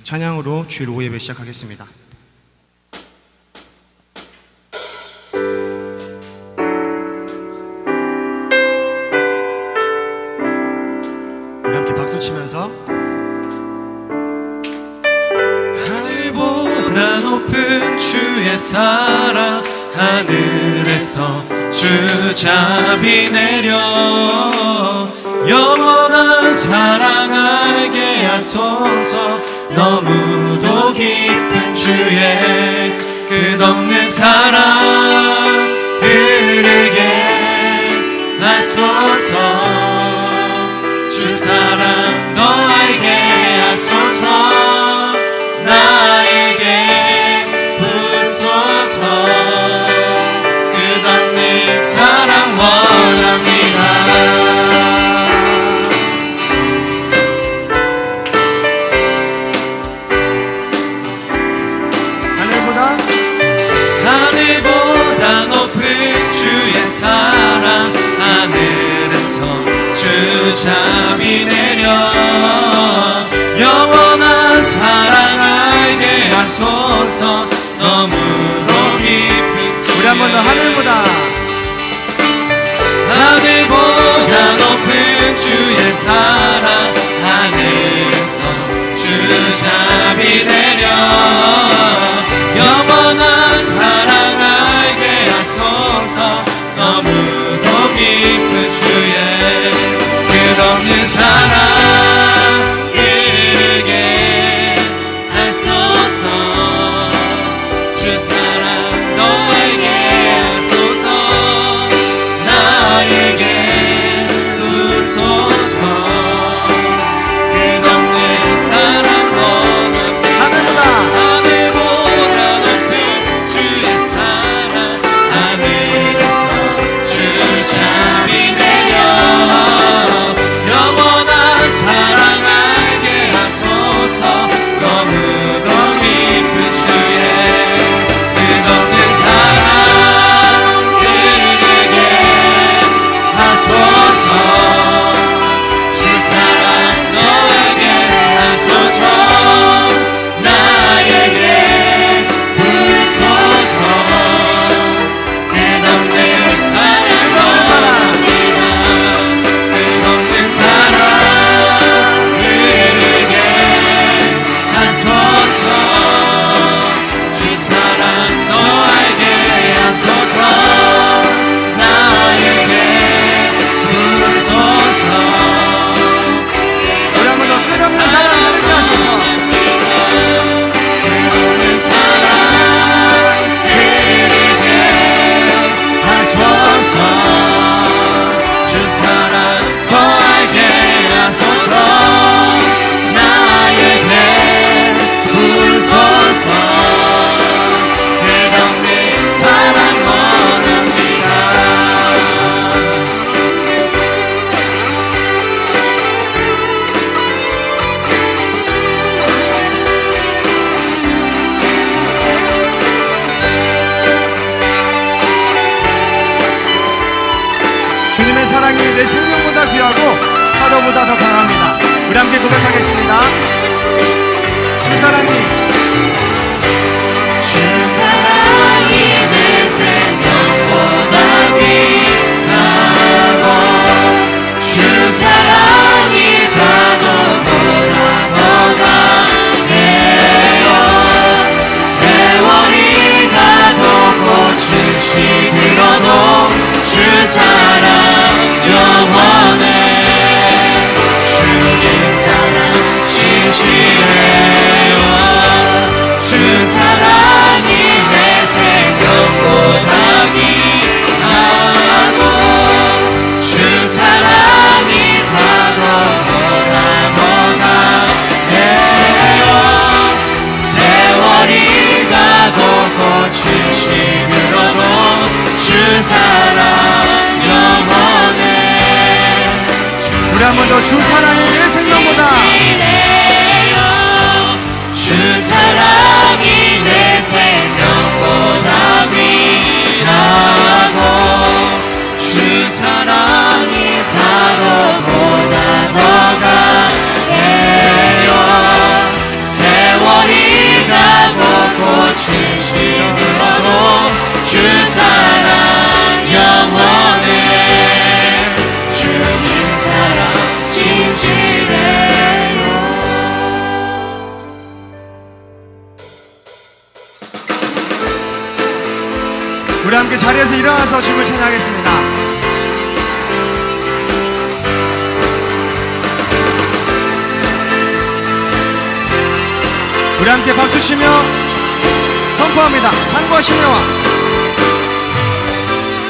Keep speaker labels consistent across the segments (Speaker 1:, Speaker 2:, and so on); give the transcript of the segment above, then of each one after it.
Speaker 1: 찬양으로 주일 오후 예배 시작하겠습니다. 우리 함께 박수 치면서
Speaker 2: 하늘보다 높은 주의 사랑, 하늘에서 주잡이 내려 영원한 사랑 알게 하소서. 너무도 깊은 주의 끝없는 사랑 흐르게 하소서. 주 사랑 너 알게 하소서. 나에게 부소서. 끝없는 사랑 원합니다. 하늘보다 높은 주의 사랑, 하늘에서 주잡이 내려 영원한 사랑 알게 하소서. 너무도 깊은 주의,
Speaker 1: 우리 한 번 더 하늘보다
Speaker 2: 높은 주의 사랑, 하늘에서 주잡이 내려 영원한 사랑 알게 하소서. 너무도 깊은 주의 끝없는 사랑 흐르게 하소서. 주 사랑 너 알게 하소서. 나에게 부소서. 끝없는 사랑 원합니다. 하늘보다 높은 주의 사랑, 하늘에서 주잡이 내려 영원한 사랑 알게 하소서. 너무도 깊은 주의 끝없는 사랑 흐르게 하소서. 주 사랑 너에게 하소서. 나에게 부소서. 끝없는 사랑 원합니다. 끝없는 사랑 흐르게 하소서. 주 사랑 너 알게 하소서. 나에게 부소서.
Speaker 1: 우리 한 번 더 끝없는 사랑 흐르게 하소서.
Speaker 2: 끝없는 사랑 흐르게 하소서. 주 사랑 더 알게 하소서. 나에게 부소서. 끝없는 사랑 원합니다.
Speaker 1: 주님의 사랑이 내 생명보다 귀하고 파도보다 더 강합니다. 우리 함께 고백하겠습니다. 주 사랑이
Speaker 2: 주 사랑이 내 생명보다 귀하고 주 사랑이 파도보다 더 강해요. 세월이 가고 꽃이 시들어도 주 사랑 영원해. 주님 사랑 진실해요. 주 사랑이 내 생명보다 귀하고 주 사랑이 파도보다 더 강해요. 세월이 가고 꽃이 시들어도 주 사랑 영원해.
Speaker 1: 우리 한 번 더 주 사랑이 내 생명보다
Speaker 2: 주 사랑이 내 생명보다 귀하고 주 사랑이 파도보다 더 강해요. 세월
Speaker 1: 일어나서 주님을 찬양하겠습니다. 우리 함께 박수치며 선포합니다. 산과 시내와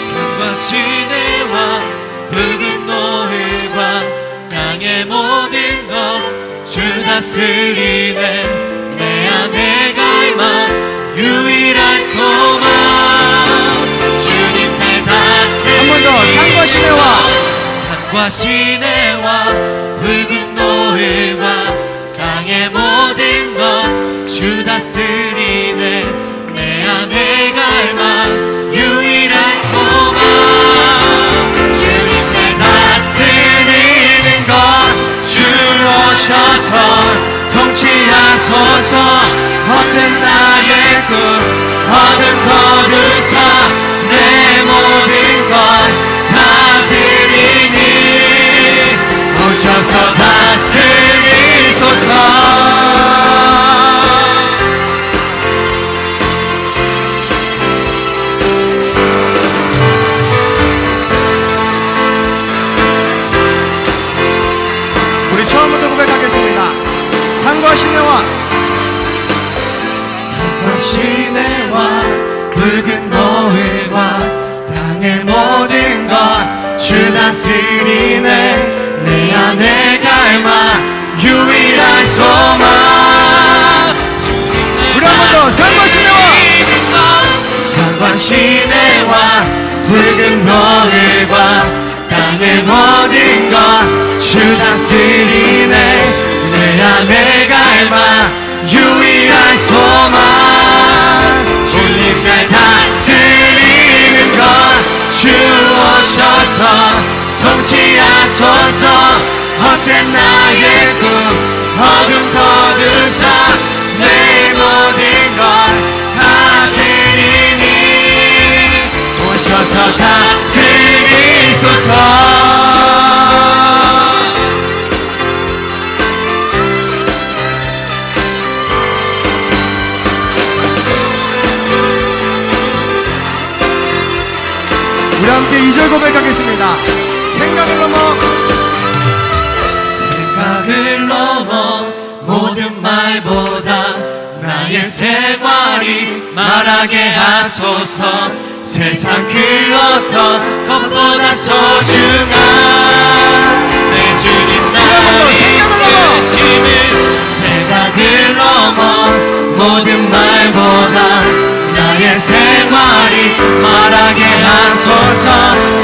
Speaker 2: 산과 시내와 붉은 노을과 땅의 모든 것 주 다스리네. 내 안에 갈망 유일한 소망 주님 날 다스리네.
Speaker 1: 한 번 더 산과 시내와
Speaker 2: 산과 시내와 붉은 노을과 땅의 모든 것 주 다스리네. 내 안에 갈망 유일한 소망 주님 날 다스리는 것 주 오셔서 통치하소서. 헛된 나의 꿈 어둠 거두사 내 모든 것 다 드리니 오셔서 다스리소서.
Speaker 1: 우리 처음부터 고백하겠습니다. 산과 시내와
Speaker 2: 산과 시내와 붉은 노을과 땅의 모든 것 주 다스리네. 내 안에 갈망 유일한 소망
Speaker 1: 우리 한 번 더 산과 시내와
Speaker 2: 산과 시내와 붉은 노을과 땅의 모든 것 주 다스리네. 내 안에 갈망 유일한 소망 주님 날 다스리는 것 주 오셔서 통치하소서. 헛된 나의 꿈 어둠 거두사 내 모든 것 다 드리니 오셔서 다스리소서.
Speaker 1: 우리 함께 2절 고백하겠습니다. 생각을 넘어
Speaker 2: 생각을 넘어 모든 말보다 나의 생활이 말하게 하소서. 세상 그 어떤 것보다 소중한 내 주님 나의 이끄심을 생각을 넘어 모든 말보다 나의 생활이 말하게 하소서.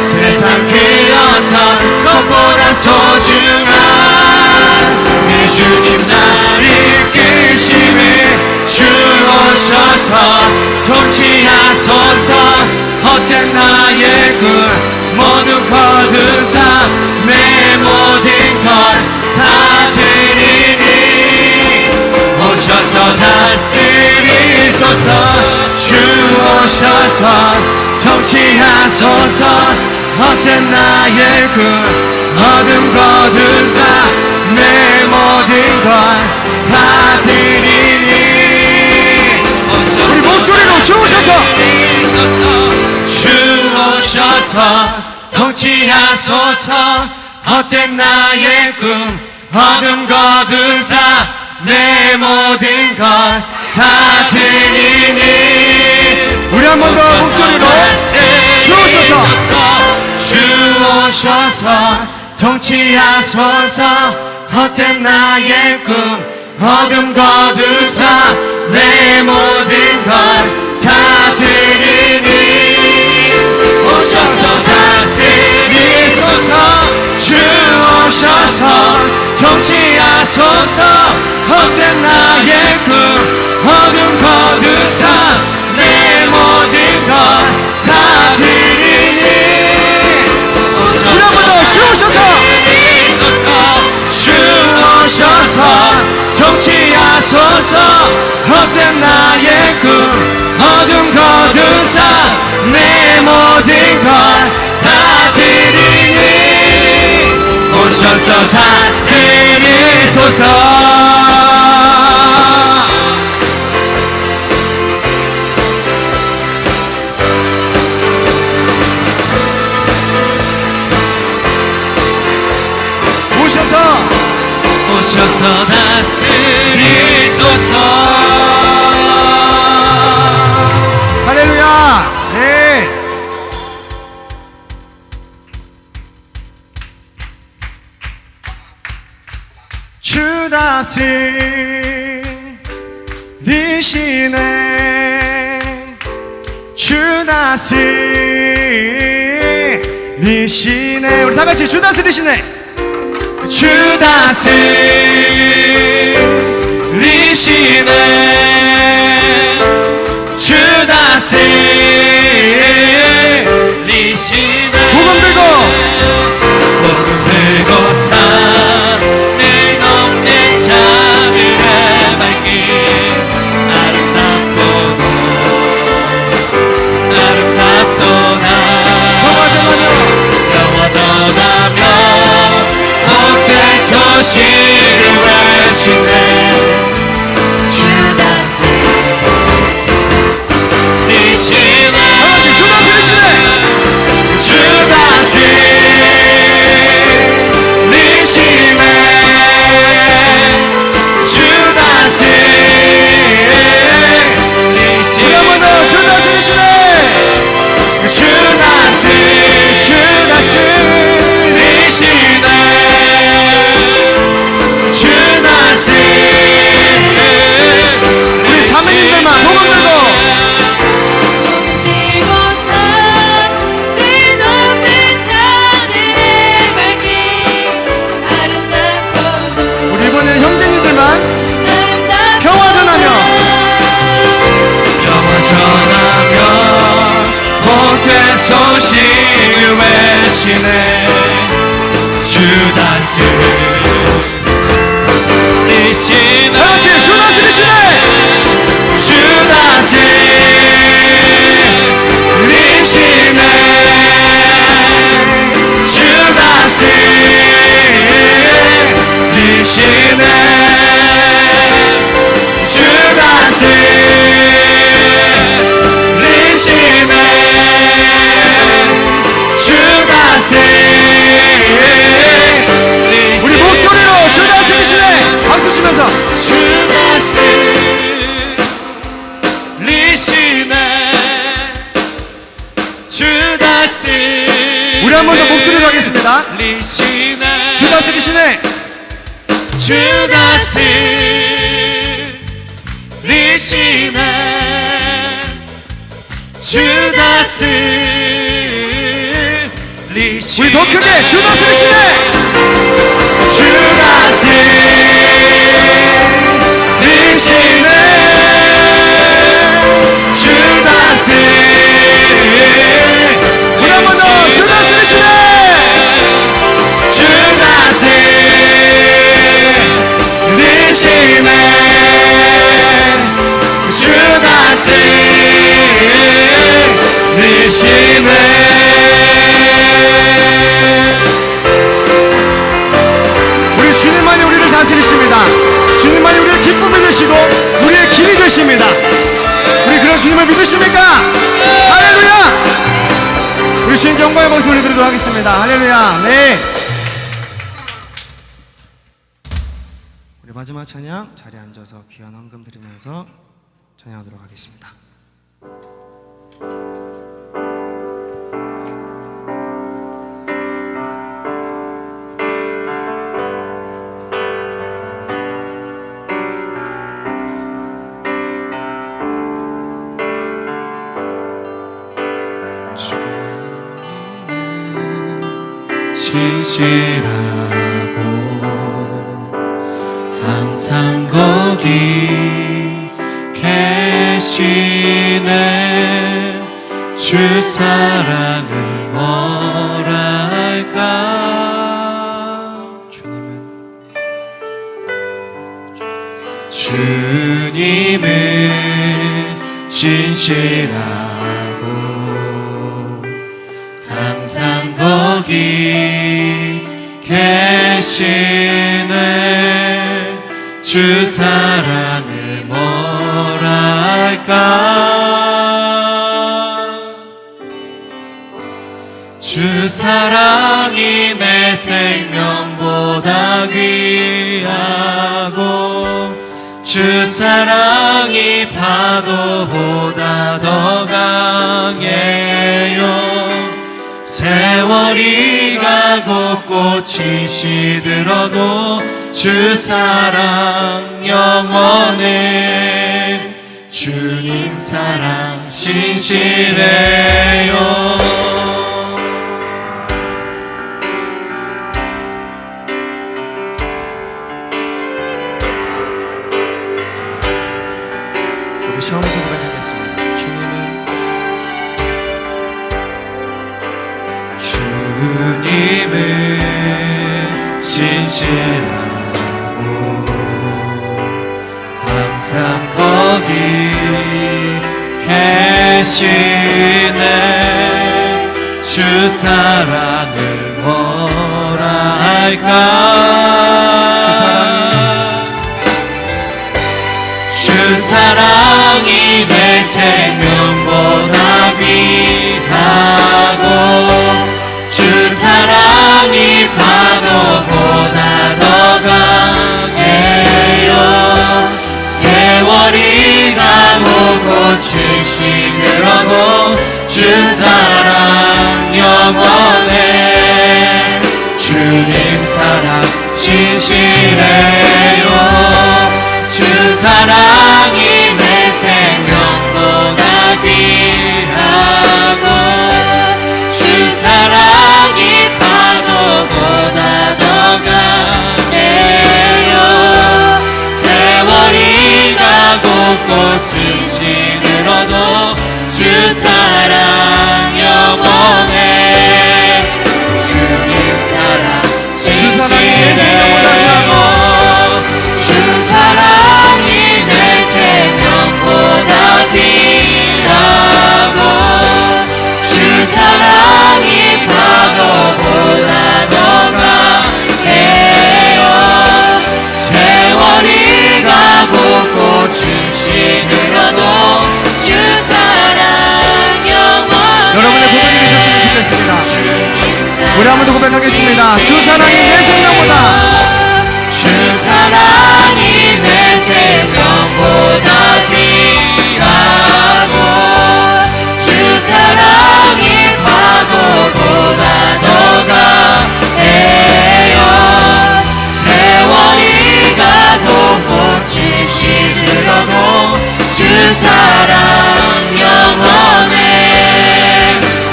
Speaker 2: 세상 그 어떤 것보다 소중한 내 주님 날 이끄심을 주 오셔서 통치하소서. 헛된 나의 꿈 모두 거두사 내 모든 것 다 드리니 오셔서 다스리소서. 주 오셔서 통치하소서. 헛된 나의 꿈 어둠 거두사 내 모든 것 다 드리니
Speaker 1: 우리 목소리로 주 오셔서
Speaker 2: 주 오셔서 통치하소서. 헛된 나의 꿈 어둠 거두사 내 모든 것 다 드리니
Speaker 1: 우리 한 번 더 목소리로 주 오셔서
Speaker 2: 주 오셔서 통치하소서. 헛된 나의 꿈 어둠 거두사 내 모든 것 다 드리니 오셔서 다스리소서. 주 오셔서 통치하소서. 헛된 나의 꿈 어둠 거두사 내 모든 것 다 드리니
Speaker 1: 우리 한 번 더 주 오셔서
Speaker 2: 주 오셔서 통치하소서. 헛된 나의 꿈 어둠 거두사 내 모든 것 다 드리니 오셔서 다스리소서. 주께서 다스리소서.
Speaker 1: 할렐루야. 네. 주 다스리시네. 주 다스리시네. 우리 다 같이 주 다스리시네. 주 다스리시네. 주 다스리시네. 복음 들고
Speaker 2: 산을 넘는 자들의 발길 아름답도다. 영화전하며 복된 소식을 외치네. 주 다스리시네.
Speaker 1: 다같이 주 다스리시네.
Speaker 2: 주 다스리시네. 주 다스리시네.
Speaker 1: 우리 한번 더 주 다스리시네.
Speaker 2: 주 다스리시네. 주 다스리시네.
Speaker 1: 우리 자매님들만 복음 들고 우리 이번에는 형제님들만 평화전하며
Speaker 2: 복된 소식을 외치네. 주 다스리시네.
Speaker 1: 다같이 주 다스리시네.
Speaker 2: 주 다스리시네. 주 다스리시네. 주 다스리시네. 주 다스리시네.
Speaker 1: 우리 목소리로 주 다스리시네. 박수 치면서
Speaker 2: 주 다스리시네. 주 다스리시네.
Speaker 1: 우리 한 번 더 목소리로 하겠습니다. 주 다스리시네.
Speaker 2: 주 다스리시네. 주 다스리시네.
Speaker 1: 우리 더 크게 주 다스리시네.
Speaker 2: 주 다스리시네. 주 다스리시네.
Speaker 1: 우리 한 번 더 주 다스리시네.
Speaker 2: 주 다스리시네. 주 다스리시네.
Speaker 1: 우리 주님만이 우리를 다스리십니다. 주님만이 우리의 기쁨이 되시고 우리의 길이 되십니다. 우리 그런 주님을 믿으십니까? 할렐루야. 우리 주님 경배의 박수 올려드리도록 하겠습니다. 할렐루야. 네. 우리 마지막 찬양 자리에 앉아서 귀한 헌금 드리면서 찬양하도록 하겠습니다.
Speaker 2: 진실하고 항상 거기 계시네. 주 사랑을 뭐랄까. 주님은 진실하고 항상 거기 계시네. 주 사랑을 뭐랄까. 주 사랑이 내 생명보다 귀한 주 사랑이 파도보다 더 강해요. 세월이 가고 꽃이 시들어도 주 사랑 영원해. 주님 사랑 진실해요.
Speaker 1: 우리 처음부터 고백하겠습니다.
Speaker 2: 주님은 진실하고 항상 거기 계시네. 주 사랑을 뭐라 할까. 주 사랑이 내 생명보다 귀하고 주 사랑이 파도보다 더 강해요. 세월이 가고 꽃이 시들어도 주 사랑 영원해. 주님 사랑 진실해요. 주 사랑이 내 생명보다 귀하고 주 사랑이 파도보다 더 강해요. 세월이 가고 꽃이 시들어도 주 사랑 영원해. 주님 사랑 진실해요. 주 사랑이 내 생명보다 귀하고 주 사랑이 파도보다 더 강해요. 세월이 가고 꽃이 시들어도 주 사랑 영원해.
Speaker 1: 여러분의 고백이 되셨으면 좋겠습니다. 우리 한 번 더 고백하겠습니다. 주 사랑이 내 생명보다
Speaker 2: 주 사랑이 내 생명보다 귀하고 주 사랑이 파도보다 더 강해요. 세월이 가고 꽃이 시들어도 주 사랑 영원해.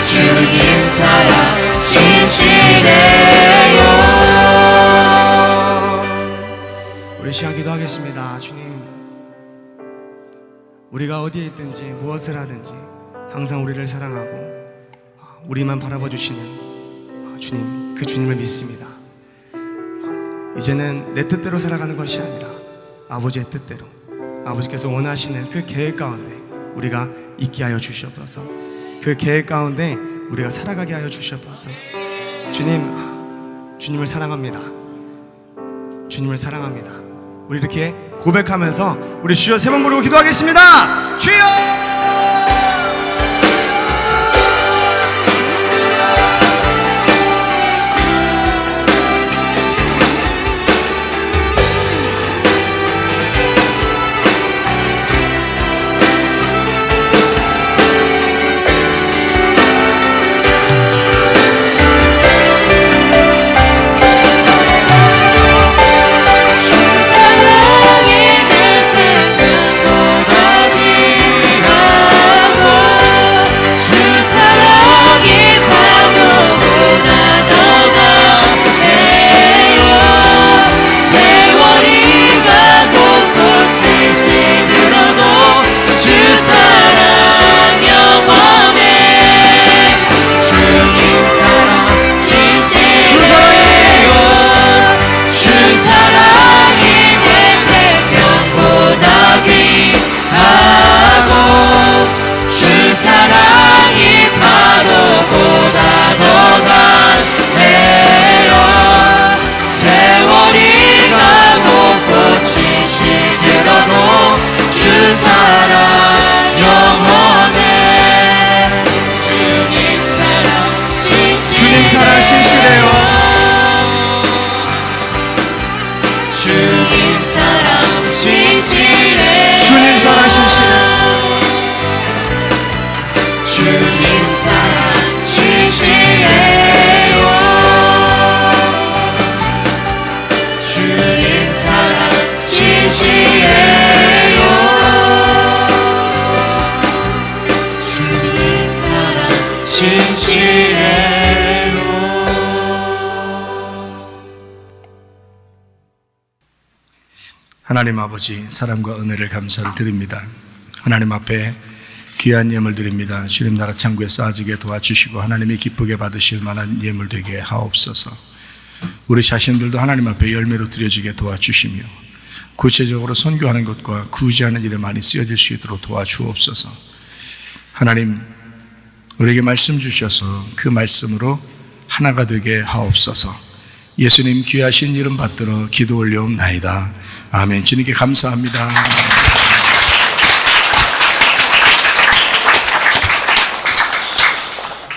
Speaker 2: 주님 사랑 진실해요.
Speaker 1: 우리 시간 기도하겠습니다. 주님, 우리가 어디에 있든지 무엇을 하든지 항상 우리를 사랑하고 우리만 바라봐 주시는 주님, 그 주님을 믿습니다. 이제는 내 뜻대로 살아가는 것이 아니라 아버지의 뜻대로, 아버지께서 원하시는 그 계획 가운데 우리가 있게 하여 주시옵소서. 그 계획 가운데 우리가 살아가게 하여 주시옵소서. 주님, 주님을 사랑합니다. 주님을 사랑합니다. 우리 이렇게 고백하면서 우리 주여 세 번 부르고 기도하겠습니다. 주여!
Speaker 2: 주님 사랑 진실해요.
Speaker 1: 주님 사랑 진실해요.
Speaker 2: 주님 사랑 진실해요. 주님 사랑 진실해요. 주님 사랑 진실해요.
Speaker 3: 하나님 아버지, 사랑과 은혜를 감사를 드립니다. 하나님 앞에 귀한 예물 드립니다. 주님 나라 창고에 쌓아지게 도와주시고 하나님이 기쁘게 받으실 만한 예물 되게 하옵소서. 우리 자신들도 하나님 앞에 열매로 드려지게 도와주시며 구체적으로 선교하는 것과 구제하는 일에 많이 쓰여질 수 있도록 도와주옵소서. 하나님, 우리에게 말씀 주셔서 그 말씀으로 하나가 되게 하옵소서. 예수님 귀하신 이름 받들어 기도 올려옵나이다. 아멘. 주님께 감사합니다.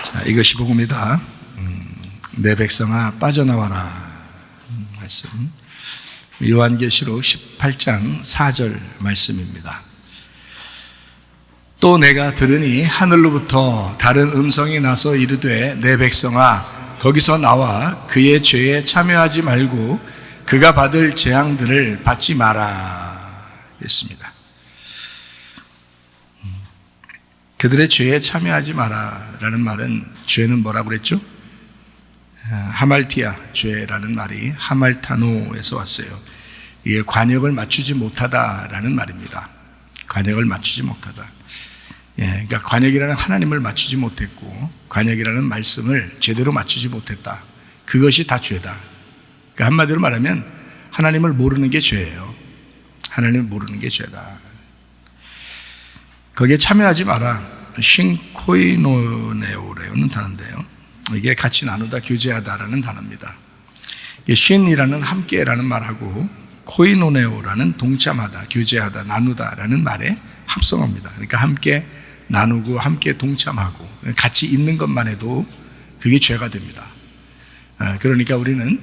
Speaker 3: 자, 이것이 복음이다. 내 백성아 빠져나와라. 말씀. 요한계시록 18장 4절 말씀입니다. 또 내가 들으니 하늘로부터 다른 음성이 나서 이르되 내 백성아 거기서 나와 그의 죄에 참여하지 말고 그가 받을 재앙들을 받지 마라 했습니다. 그들의 죄에 참여하지 마라 라는 말은, 죄는 뭐라고 그랬죠? 하말티아 죄라는 말이 하말타노에서 왔어요. 이게 관역을 맞추지 못하다라는 말입니다. 관역을 맞추지 못하다. 그러니까 관역이라는 하나님을 맞추지 못했고 관역이라는 말씀을 제대로 맞추지 못했다. 그것이 다 죄다. 그러니까 한마디로 말하면 하나님을 모르는 게 죄예요. 하나님을 모르는 게 죄다. 거기에 참여하지 마라. 쉰코이노네오라는 단어인데요. 이게 같이 나누다, 교제하다라는 단어입니다. 쉰이라는 함께라는 말하고 코이노네오라는 동참하다, 교제하다, 나누다라는 말에 합성어입니다. 그러니까 함께 나누고 함께 동참하고 같이 있는 것만 해도 그게 죄가 됩니다. 그러니까 우리는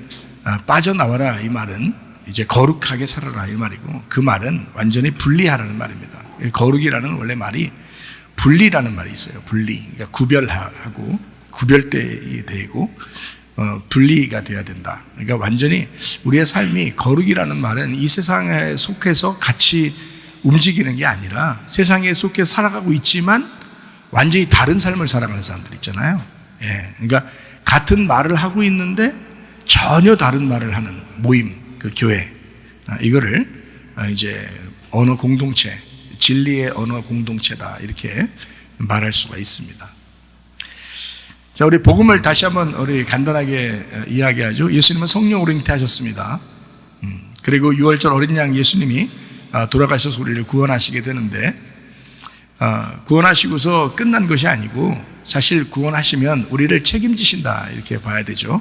Speaker 3: 빠져나와라 이 말은 이제 거룩하게 살아라 이 말이고, 그 말은 완전히 분리하라는 말입니다. 거룩이라는 원래 말이 분리라는 말이 있어요. 분리. 그러니까 구별하고 구별되게 되고 분리가 돼야 된다. 그러니까 완전히 우리의 삶이, 거룩이라는 말은 이 세상에 속해서 같이 움직이는 게 아니라 세상에 속해 살아가고 있지만 완전히 다른 삶을 살아가는 사람들 있잖아요. 그러니까 같은 말을 하고 있는데 전혀 다른 말을 하는 모임, 그 교회, 이거를 이제 언어 공동체, 진리의 언어 공동체다 이렇게 말할 수가 있습니다. 자, 우리 복음을 다시 한번 우리 간단하게 이야기하죠. 예수님은 성령으로 잉태하셨습니다. 그리고 6월절 어린 양 예수님이 돌아가셔서 우리를 구원하시게 되는데, 구원하시고서 끝난 것이 아니고 사실 구원하시면 우리를 책임지신다 이렇게 봐야 되죠.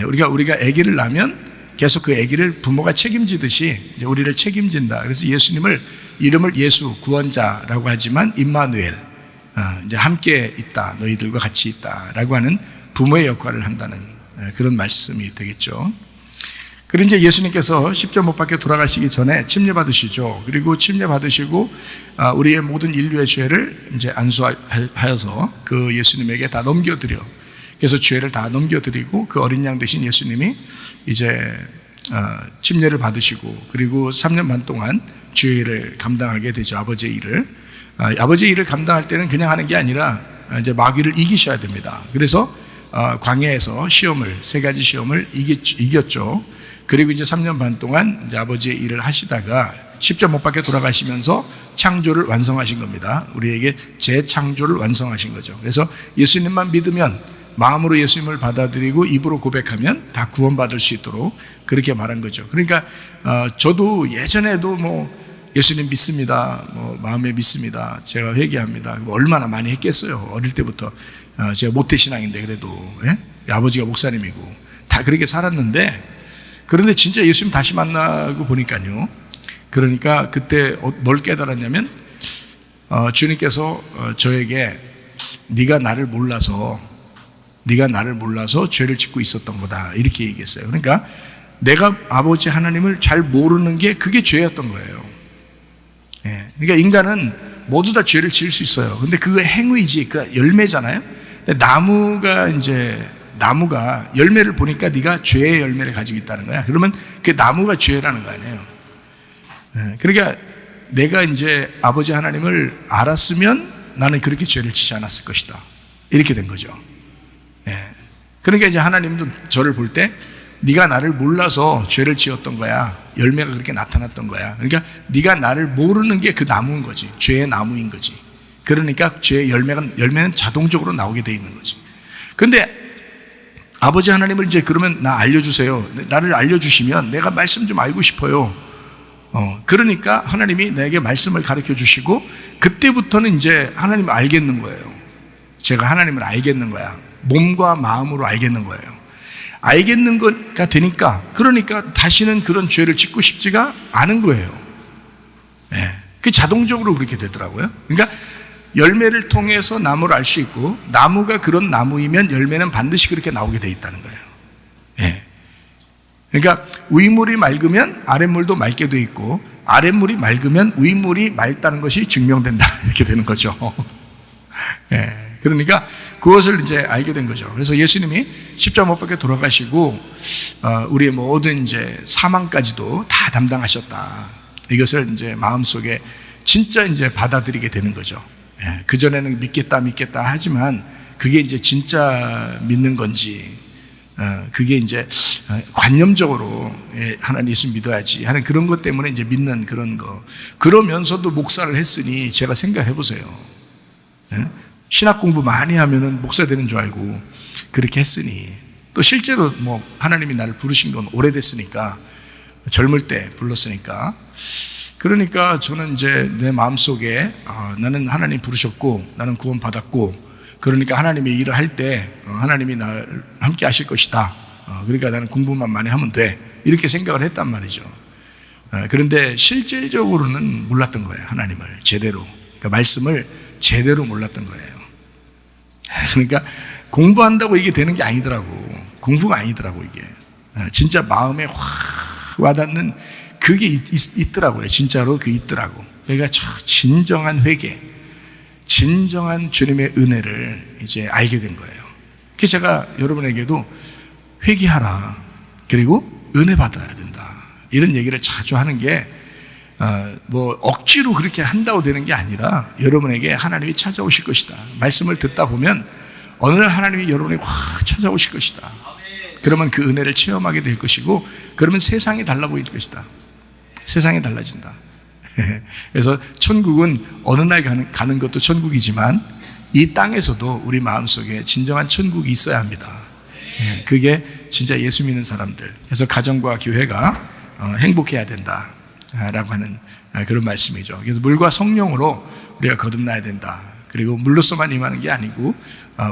Speaker 3: 우리가 아기를 낳으면 계속 그 아기를 부모가 책임지듯이 이제 우리를 책임진다. 그래서 예수님을 이름을 예수 구원자라고 하지만 임마누엘, 이제 함께 있다, 너희들과 같이 있다라고 하는 부모의 역할을 한다는 그런 말씀이 되겠죠. 그리고 이제 예수님께서 십자가 못 박혀 돌아가시기 전에 침례 받으시죠. 그리고 침례 받으시고 우리의 모든 인류의 죄를 이제 안수하여서 그 예수님에게 다 넘겨드려. 그래서 죄를 다 넘겨드리고 그 어린 양 되신 예수님이 이제 침례를 받으시고 그리고 3년 반 동안 죄를 감당하게 되죠. 아버지의 일을. 아버지의 일을 감당할 때는 그냥 하는 게 아니라 이제 마귀를 이기셔야 됩니다. 그래서 광야에서 시험을, 3가지 시험을 이겼죠. 그리고 이제 3년 반 동안 이제 아버지의 일을 하시다가 십자가 못 박혀 돌아가시면서 창조를 완성하신 겁니다. 우리에게 재창조를 완성하신 거죠. 그래서 예수님만 믿으면, 마음으로 예수님을 받아들이고 입으로 고백하면 다 구원받을 수 있도록 그렇게 말한 거죠. 그러니까 저도 예전에도 뭐 예수님 믿습니다, 뭐 마음에 믿습니다, 제가 회개합니다, 얼마나 많이 했겠어요. 어릴 때부터 제가 모태신앙인데 그래도 아버지가 목사님이고 다 그렇게 살았는데, 그런데 진짜 예수님 다시 만나고 보니까요, 그러니까 그때 뭘 깨달았냐면 주님께서 저에게 네가 나를 몰라서 죄를 짓고 있었던 거다 이렇게 얘기했어요. 그러니까 내가 아버지 하나님을 잘 모르는 게 그게 죄였던 거예요. 예. 그러니까 인간은 모두 다 죄를 지을 수 있어요. 근데 그 행위지, 그 열매잖아요. 근데 나무가 열매를 보니까 네가 죄의 열매를 가지고 있다는 거야. 그러면 그 나무가 죄라는 거 아니에요. 예. 그러니까 내가 이제 아버지 하나님을 알았으면 나는 그렇게 죄를 지지 않았을 것이다. 이렇게 된 거죠. 예. 그러니까 이제 하나님도 저를 볼 때 네가 나를 몰라서 죄를 지었던 거야. 열매가 그렇게 나타났던 거야. 그러니까 네가 나를 모르는 게 그 나무인 거지. 죄의 나무인 거지. 그러니까 죄의 열매는 자동적으로 나오게 돼 있는 거지. 근데 아버지 하나님을 이제 그러면 나 알려주세요. 나를 알려주시면 내가 말씀 좀 알고 싶어요. 그러니까 하나님이 내게 말씀을 가르쳐 주시고 그때부터는 이제 하나님을 알겠는 거예요. 제가 하나님을 알겠는 거야. 몸과 마음으로 알겠는 거예요. 알겠는 거가 되니까 그러니까 다시는 그런 죄를 짓고 싶지가 않은 거예요. 예. 그 자동적으로 그렇게 되더라고요. 그러니까 열매를 통해서 나무를 알 수 있고 나무가 그런 나무이면 열매는 반드시 그렇게 나오게 돼 있다는 거예요. 예. 그러니까 윗물이 맑으면 아랫물도 맑게 돼 있고 아랫물이 맑으면 윗물이 맑다는 것이 증명된다 이렇게 되는 거죠. 예. 그러니까 그것을 이제 알게 된 거죠. 그래서 예수님이 십자가 못 박혀 돌아가시고 우리의 모든 이제 사망까지도 다 담당하셨다. 이것을 이제 마음속에 진짜 이제 받아들이게 되는 거죠. 예. 그전에는 믿겠다 하지만 그게 이제 진짜 믿는 건지 그게 이제 관념적으로 하나님 예수 믿어야지 하는 그런 것 때문에 이제 믿는 그런 거. 그러면서도 목사를 했으니 제가 생각해 보세요. 예? 신학 공부 많이 하면은 목사 되는 줄 알고 그렇게 했으니 또 실제로 뭐 하나님이 나를 부르신 건 오래됐으니까 젊을 때 불렀으니까 그러니까 저는 이제 내 마음속에 나는 하나님 부르셨고 나는 구원 받았고 그러니까 하나님의 일을 할 때 하나님이 나를 함께 하실 것이다. 그러니까 나는 공부만 많이 하면 돼. 이렇게 생각을 했단 말이죠. 그런데 실질적으로는 몰랐던 거예요. 하나님을 제대로. 그러니까 말씀을 제대로 몰랐던 거예요. 그러니까 공부한다고 이게 되는 게 아니더라고. 공부가 아니더라고 이게. 진짜 마음에 확 와닿는 그게 있더라고요. 진짜로 그 있더라고. 그러니까 진정한 회개, 진정한 주님의 은혜를 이제 알게 된 거예요. 그래서 제가 여러분에게도 회개하라. 그리고 은혜 받아야 된다. 이런 얘기를 자주 하는 게 뭐 억지로 그렇게 한다고 되는 게 아니라 여러분에게 하나님이 찾아오실 것이다. 말씀을 듣다 보면 어느 날 하나님이 여러분에게 확 찾아오실 것이다. 그러면 그 은혜를 체험하게 될 것이고 그러면 세상이 달라 보일 것이다. 세상이 달라진다. 그래서 천국은 어느 날 가는 것도 천국이지만 이 땅에서도 우리 마음속에 진정한 천국이 있어야 합니다. 그게 진짜 예수 믿는 사람들. 그래서 가정과 교회가 행복해야 된다 라고 하는 그런 말씀이죠. 그래서 물과 성령으로 우리가 거듭나야 된다. 그리고 물로서만 임하는 게 아니고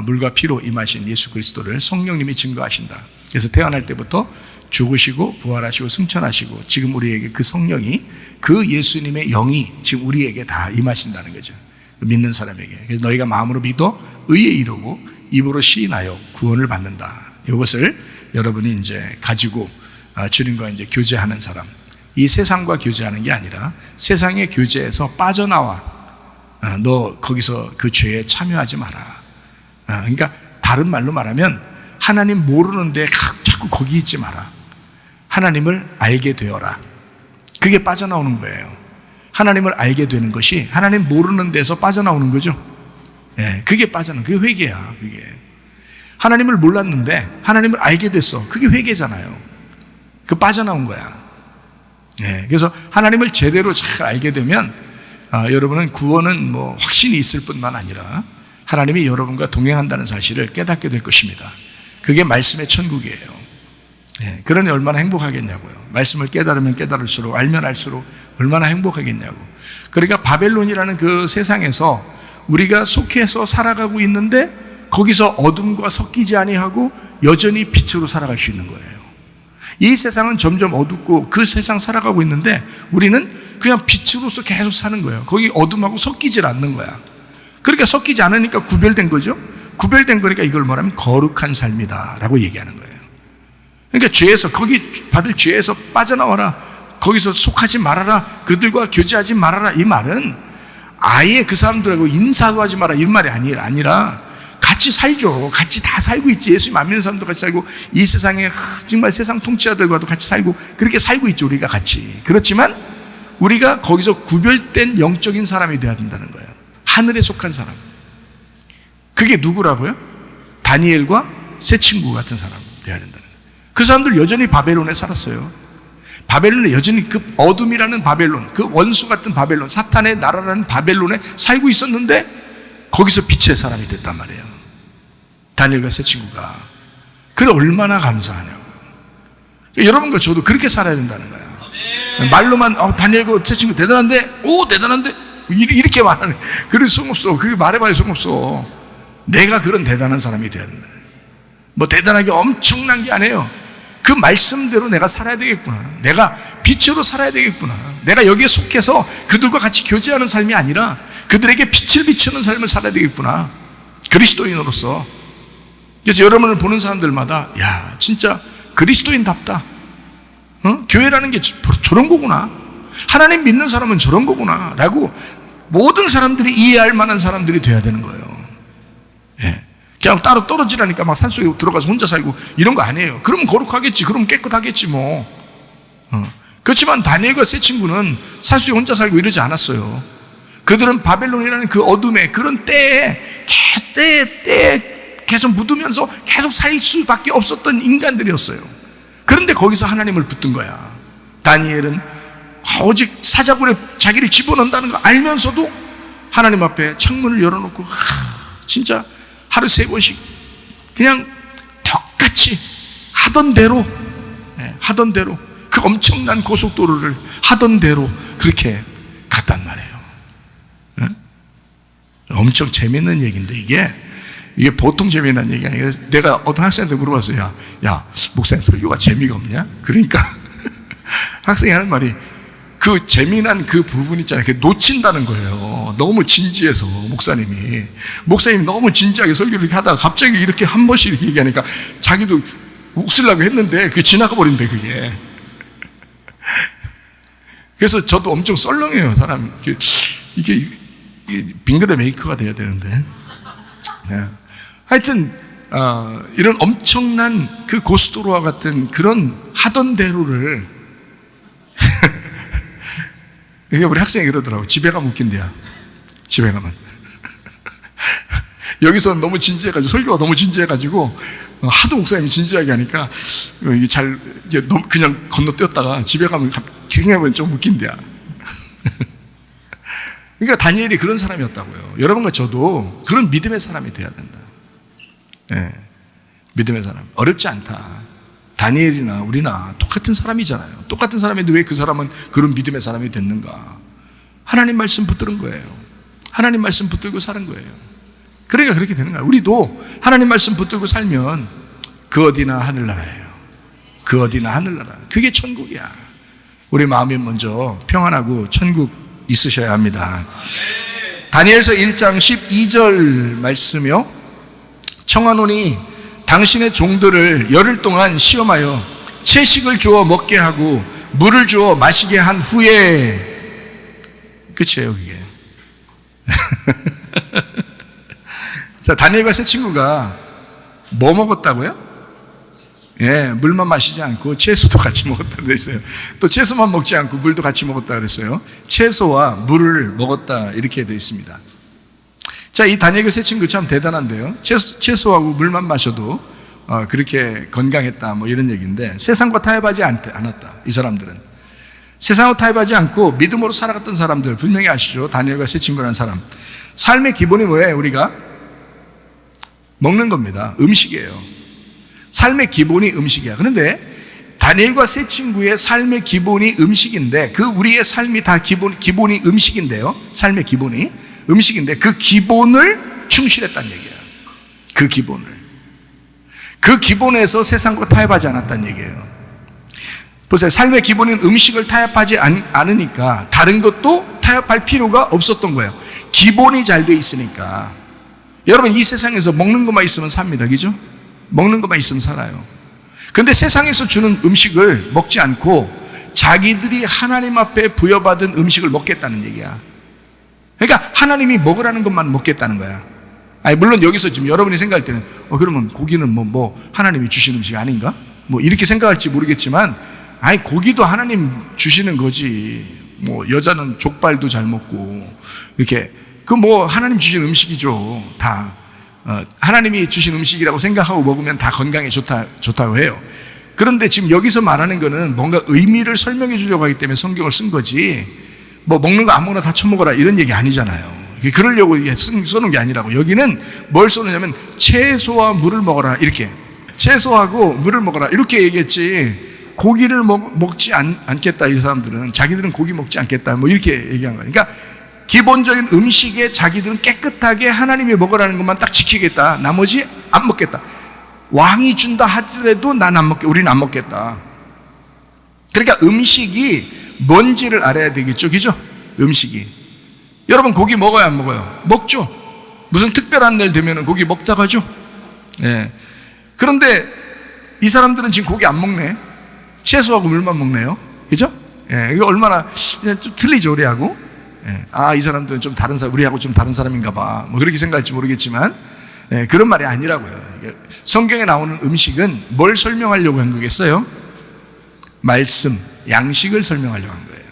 Speaker 3: 물과 피로 임하신 예수 그리스도를 성령님이 증거하신다. 그래서 태어날 때부터 죽으시고 부활하시고 승천하시고 지금 우리에게 그 성령이 그 예수님의 영이 지금 우리에게 다 임하신다는 거죠. 믿는 사람에게. 그래서 너희가 마음으로 믿어 의에 이르고 입으로 시인하여 구원을 받는다. 이것을 여러분이 이제 가지고 주님과 이제 교제하는 사람. 이 세상과 교제하는 게 아니라 세상의 교제에서 빠져나와. 너 거기서 그 죄에 참여하지 마라. 그러니까 다른 말로 말하면 하나님 모르는데 자꾸 거기 있지 마라. 하나님을 알게 되어라. 그게 빠져나오는 거예요. 하나님을 알게 되는 것이 하나님 모르는 데서 빠져나오는 거죠. 그게 그게 회개야. 그게 하나님을 몰랐는데 하나님을 알게 됐어. 그게 회개잖아요. 그 빠져나온 거야. 그래서 하나님을 제대로 잘 알게 되면 여러분은 구원은 뭐 확신이 있을 뿐만 아니라 하나님이 여러분과 동행한다는 사실을 깨닫게 될 것입니다. 그게 말씀의 천국이에요. 그러니 얼마나 행복하겠냐고요. 말씀을 깨달으면 깨달을수록 알면 알수록 얼마나 행복하겠냐고. 그러니까 바벨론이라는 그 세상에서 우리가 속해서 살아가고 있는데 거기서 어둠과 섞이지 아니하고 여전히 빛으로 살아갈 수 있는 거예요. 이 세상은 점점 어둡고 그 세상 살아가고 있는데 우리는 그냥 빛으로서 계속 사는 거예요. 거기 어둠하고 섞이질 않는 거야. 그러니까 섞이지 않으니까 구별된 거죠. 구별된 거니까 이걸 말하면 거룩한 삶이다 라고 얘기하는 거예요. 그러니까 죄에서 거기 받을 죄에서 빠져나와라. 거기서 속하지 말아라, 그들과 교제하지 말아라, 이 말은 아예 그 사람들하고 인사도 하지 마라, 이 말이 아니라 같이 살죠. 같이 다 살고 있지. 예수님 안 믿는 사람도 같이 살고, 이 세상에 정말 세상 통치자들과도 같이 살고, 그렇게 살고 있죠. 우리가 같이. 그렇지만 우리가 거기서 구별된 영적인 사람이 되어야 된다는 거예요. 하늘에 속한 사람. 그게 누구라고요? 다니엘과 세 친구 같은 사람 되어야 된다는 거예요. 그 사람들 여전히 바벨론에 살았어요. 바벨론에 여전히 그 어둠이라는 바벨론, 그 원수 같은 바벨론, 사탄의 나라라는 바벨론에 살고 있었는데 거기서 빛의 사람이 됐단 말이에요. 다니엘과 세 친구가. 그래 얼마나 감사하냐고. 여러분과 저도 그렇게 살아야 된다는 거예요. 말로만 다니엘과 세 친구 대단한데, 오 대단한데 이렇게 말하네. 그럴 소용없어. 그렇게 말해봐야 소용없어. 내가 그런 대단한 사람이 되어야 된다. 뭐 대단하게 엄청난 게 아니에요. 그 말씀대로 내가 살아야 되겠구나. 내가 빛으로 살아야 되겠구나. 내가 여기에 속해서 그들과 같이 교제하는 삶이 아니라 그들에게 빛을 비추는 삶을 살아야 되겠구나. 그리스도인으로서. 그래서 여러분을 보는 사람들마다 야 진짜 그리스도인답다. 교회라는 게 저런 거구나. 하나님 믿는 사람은 저런 거구나 라고 모든 사람들이 이해할 만한 사람들이 돼야 되는 거예요. 예. 그냥 따로 떨어지라니까 막 산속에 들어가서 혼자 살고 이런 거 아니에요. 그러면 거룩하겠지. 그러면 깨끗하겠지 뭐. 그렇지만 다니엘과 세 친구는 산속에 혼자 살고 이러지 않았어요. 그들은 바벨론이라는 그 어둠의 그런 때에 계속 묻으면서 계속 살 수밖에 없었던 인간들이었어요. 그런데 거기서 하나님을 붙든 거야. 다니엘은 오직 사자굴에 자기를 집어넣는다는 거 알면서도 하나님 앞에 창문을 열어놓고 진짜 하루 3번씩 그냥 똑같이 하던 대로 그 엄청난 고속도로를 하던 대로 그렇게 갔단 말이에요. 엄청 재밌는 얘기인데 이게 보통 재미난 얘기 아니에요. 내가 어떤 학생한테 물어봤어요. 야 목사님 설교가 재미가 없냐? 그러니까 학생이 하는 말이 그 재미난 그 부분 있잖아요. 그게 놓친다는 거예요. 너무 진지해서 목사님이 너무 진지하게 설교를 이렇게 하다가 갑자기 이렇게 한 번씩 이렇게 얘기하니까 자기도 웃으려고 했는데 그게 지나가 버린대 그게. 그래서 저도 엄청 썰렁해요. 사람 이게 빙그레 메이커가 돼야 되는데. 네. 하여튼 이런 엄청난 그 고속도로와 같은 그런 하던 대로를 우리 학생이 그러더라고. 집에 가면 웃긴대요. 집에 가면. 여기서 너무 진지해가지고, 설교가 너무 진지해가지고, 하도 목사님이 진지하게 하니까, 이게 이제 그냥 건너뛰었다가 집에 가면 생각해보면 좀 웃긴대요. 그러니까 다니엘이 그런 사람이었다고요. 여러분과 저도 그런 믿음의 사람이 돼야 된다. 네. 믿음의 사람. 어렵지 않다. 다니엘이나 우리나 똑같은 사람이잖아요. 똑같은 사람인데 왜 그 사람은 그런 믿음의 사람이 됐는가? 하나님 말씀 붙드는 거예요. 하나님 말씀 붙들고 사는 거예요. 그러니까 그렇게 되는 거예요. 우리도 하나님 말씀 붙들고 살면 그 어디나 하늘나라예요. 그 어디나 하늘나라. 그게 천국이야. 우리 마음이 먼저 평안하고 천국 있으셔야 합니다. 다니엘서 1장 12절 말씀이요. 청하노니 당신의 종들을 열흘 동안 시험하여 채식을 주어 먹게 하고 물을 주어 마시게 한 후에 끝이에요 그게. 자, 다니엘과 세 친구가 뭐 먹었다고요? 예, 물만 마시지 않고 채소도 같이 먹었다고 그랬어요. 또 채소만 먹지 않고 물도 같이 먹었다 그랬어요. 채소와 물을 먹었다 이렇게 되어 있습니다. 자, 이 다니엘과 세 친구 참 대단한데요. 채소하고 물만 마셔도 그렇게 건강했다 뭐 이런 얘기인데 세상과 타협하지 않았다. 이 사람들은 세상과 타협하지 않고 믿음으로 살아갔던 사람들 분명히 아시죠? 다니엘과 세 친구라는 사람. 삶의 기본이 뭐예요? 우리가 먹는 겁니다. 음식이에요. 삶의 기본이 음식이야. 그런데 다니엘과 세 친구의 삶의 기본이 음식인데 그 우리의 삶이 다 기본이 음식인데요. 삶의 기본이 음식인데 그 기본을 충실했다는 얘기예요. 그 기본에서 세상과 타협하지 않았다는 얘기예요. 보세요. 삶의 기본인 음식을 타협하지 않으니까 다른 것도 타협할 필요가 없었던 거예요. 기본이 잘 돼 있으니까. 여러분 이 세상에서 먹는 것만 있으면 삽니다. 그죠? 먹는 것만 있으면 살아요. 근데 세상에서 주는 음식을 먹지 않고 자기들이 하나님 앞에 부여받은 음식을 먹겠다는 얘기야. 그러니까 하나님이 먹으라는 것만 먹겠다는 거야. 아니, 물론 여기서 지금 여러분이 생각할 때는 그러면 고기는 뭐 하나님이 주신 음식 아닌가? 뭐 이렇게 생각할지 모르겠지만, 아니, 고기도 하나님 주시는 거지. 뭐 여자는 족발도 잘 먹고 이렇게, 그 뭐 하나님 주신 음식이죠. 다 하나님이 주신 음식이라고 생각하고 먹으면 다 건강에 좋다고 해요. 그런데 지금 여기서 말하는 거는 뭔가 의미를 설명해 주려고 하기 때문에 성경을 쓴 거지, 뭐 먹는 거 아무거나 다 처먹어라 이런 얘기 아니잖아요. 그러려고 써놓은 게 아니라고. 여기는 뭘 써놓냐면 채소와 물을 먹어라, 이렇게. 채소하고 물을 먹어라 이렇게 얘기했지, 고기를 먹지 않겠다, 이 사람들은. 자기들은 고기 먹지 않겠다, 뭐 이렇게 얘기한 거예요. 그러니까 기본적인 음식에 자기들은 깨끗하게 하나님이 먹으라는 것만 딱 지키겠다, 나머지 안 먹겠다. 왕이 준다 하더라도 난 안 먹겠다, 우리는 안 먹겠다. 그러니까 음식이 뭔지를 알아야 되겠죠, 그죠? 음식이. 여러분, 고기 먹어요, 안 먹어요? 먹죠. 무슨 특별한 날 되면 고기 먹다 가죠. 예. 그런데 이 사람들은 지금 고기 안 먹네. 채소하고 물만 먹네요, 그죠? 예. 이거 얼마나 좀 틀리죠, 우리하고. 예. 아, 이 사람들은 좀 다른 사람, 우리하고 좀 다른 사람인가 봐, 뭐 그렇게 생각할지 모르겠지만, 예, 그런 말이 아니라고요. 성경에 나오는 음식은 뭘 설명하려고 한 거겠어요? 말씀, 양식을 설명하려고 한 거예요.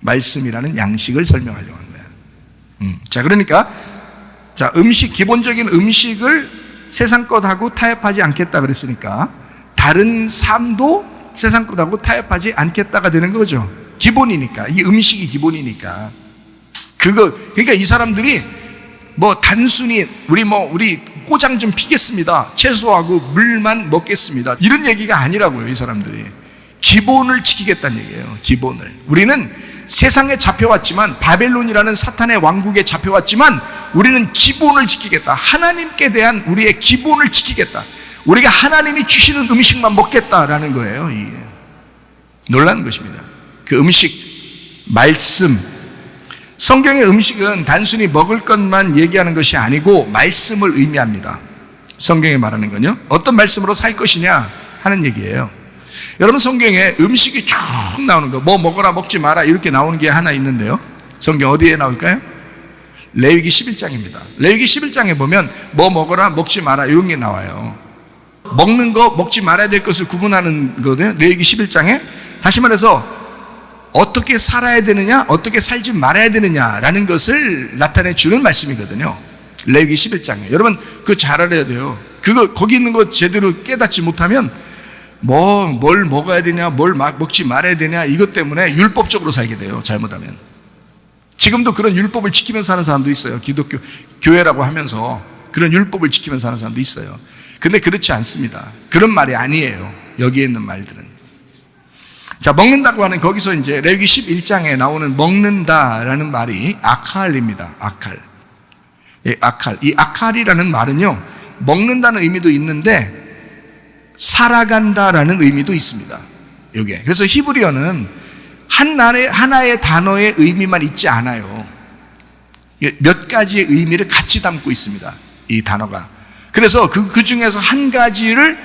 Speaker 3: 말씀이라는 양식을 설명하려고 한 거예요. 자, 그러니까 음식, 기본적인 음식을 세상 것하고 타협하지 않겠다 그랬으니까 다른 삶도 세상 것하고 타협하지 않겠다가 되는 거죠. 기본이니까. 이게 음식이 기본이니까. 그러니까 이 사람들이 뭐 단순히 우리 꼬장 좀 피겠습니다, 채소하고 물만 먹겠습니다, 이런 얘기가 아니라고요. 이 사람들이 기본을 지키겠다는 얘기예요. 기본을. 우리는 세상에 잡혀왔지만, 바벨론이라는 사탄의 왕국에 잡혀왔지만, 우리는 기본을 지키겠다. 하나님께 대한 우리의 기본을 지키겠다. 우리가 하나님이 주시는 음식만 먹겠다라는 거예요. 이게 놀라는 것입니다. 그 음식, 말씀. 성경의 음식은 단순히 먹을 것만 얘기하는 것이 아니고 말씀을 의미합니다. 성경에 말하는 건요, 어떤 말씀으로 살 것이냐 하는 얘기예요. 여러분, 성경에 음식이 쭉 나오는 거, 뭐 먹어라 먹지 마라 이렇게 나오는 게 하나 있는데요. 성경 어디에 나올까요? 레위기 11장입니다. 레위기 11장에 보면 뭐 먹어라 먹지 마라 이런 게 나와요. 먹는 거, 먹지 말아야 될 것을 구분하는 거거든요, 레위기 11장에. 다시 말해서 어떻게 살아야 되느냐, 어떻게 살지 말아야 되느냐라는 것을 나타내 주는 말씀이거든요, 레위기 11장에. 여러분, 그거 잘 알아야 돼요. 거기 있는 거 제대로 깨닫지 못하면 뭘 먹어야 되냐, 뭘 먹지 말아야 되냐, 이것 때문에 율법적으로 살게 돼요, 잘못하면. 지금도 그런 율법을 지키면서 사는 사람도 있어요. 기독교 교회라고 하면서 그런 율법을 지키면서 사는 사람도 있어요. 근데 그렇지 않습니다. 그런 말이 아니에요, 여기에 있는 말들은. 자, 먹는다고 하는, 거기서 이제 레위기 11장에 나오는 먹는다라는 말이 아칼입니다. 아칼. 예, 아칼. 이 아칼이라는 말은요, 먹는다는 의미도 있는데 살아간다라는 의미도 있습니다, 여기에. 그래서 히브리어는 하나의 단어의 의미만 있지 않아요. 몇 가지의 의미를 같이 담고 있습니다, 이 단어가. 그래서 그 중에서 한 가지를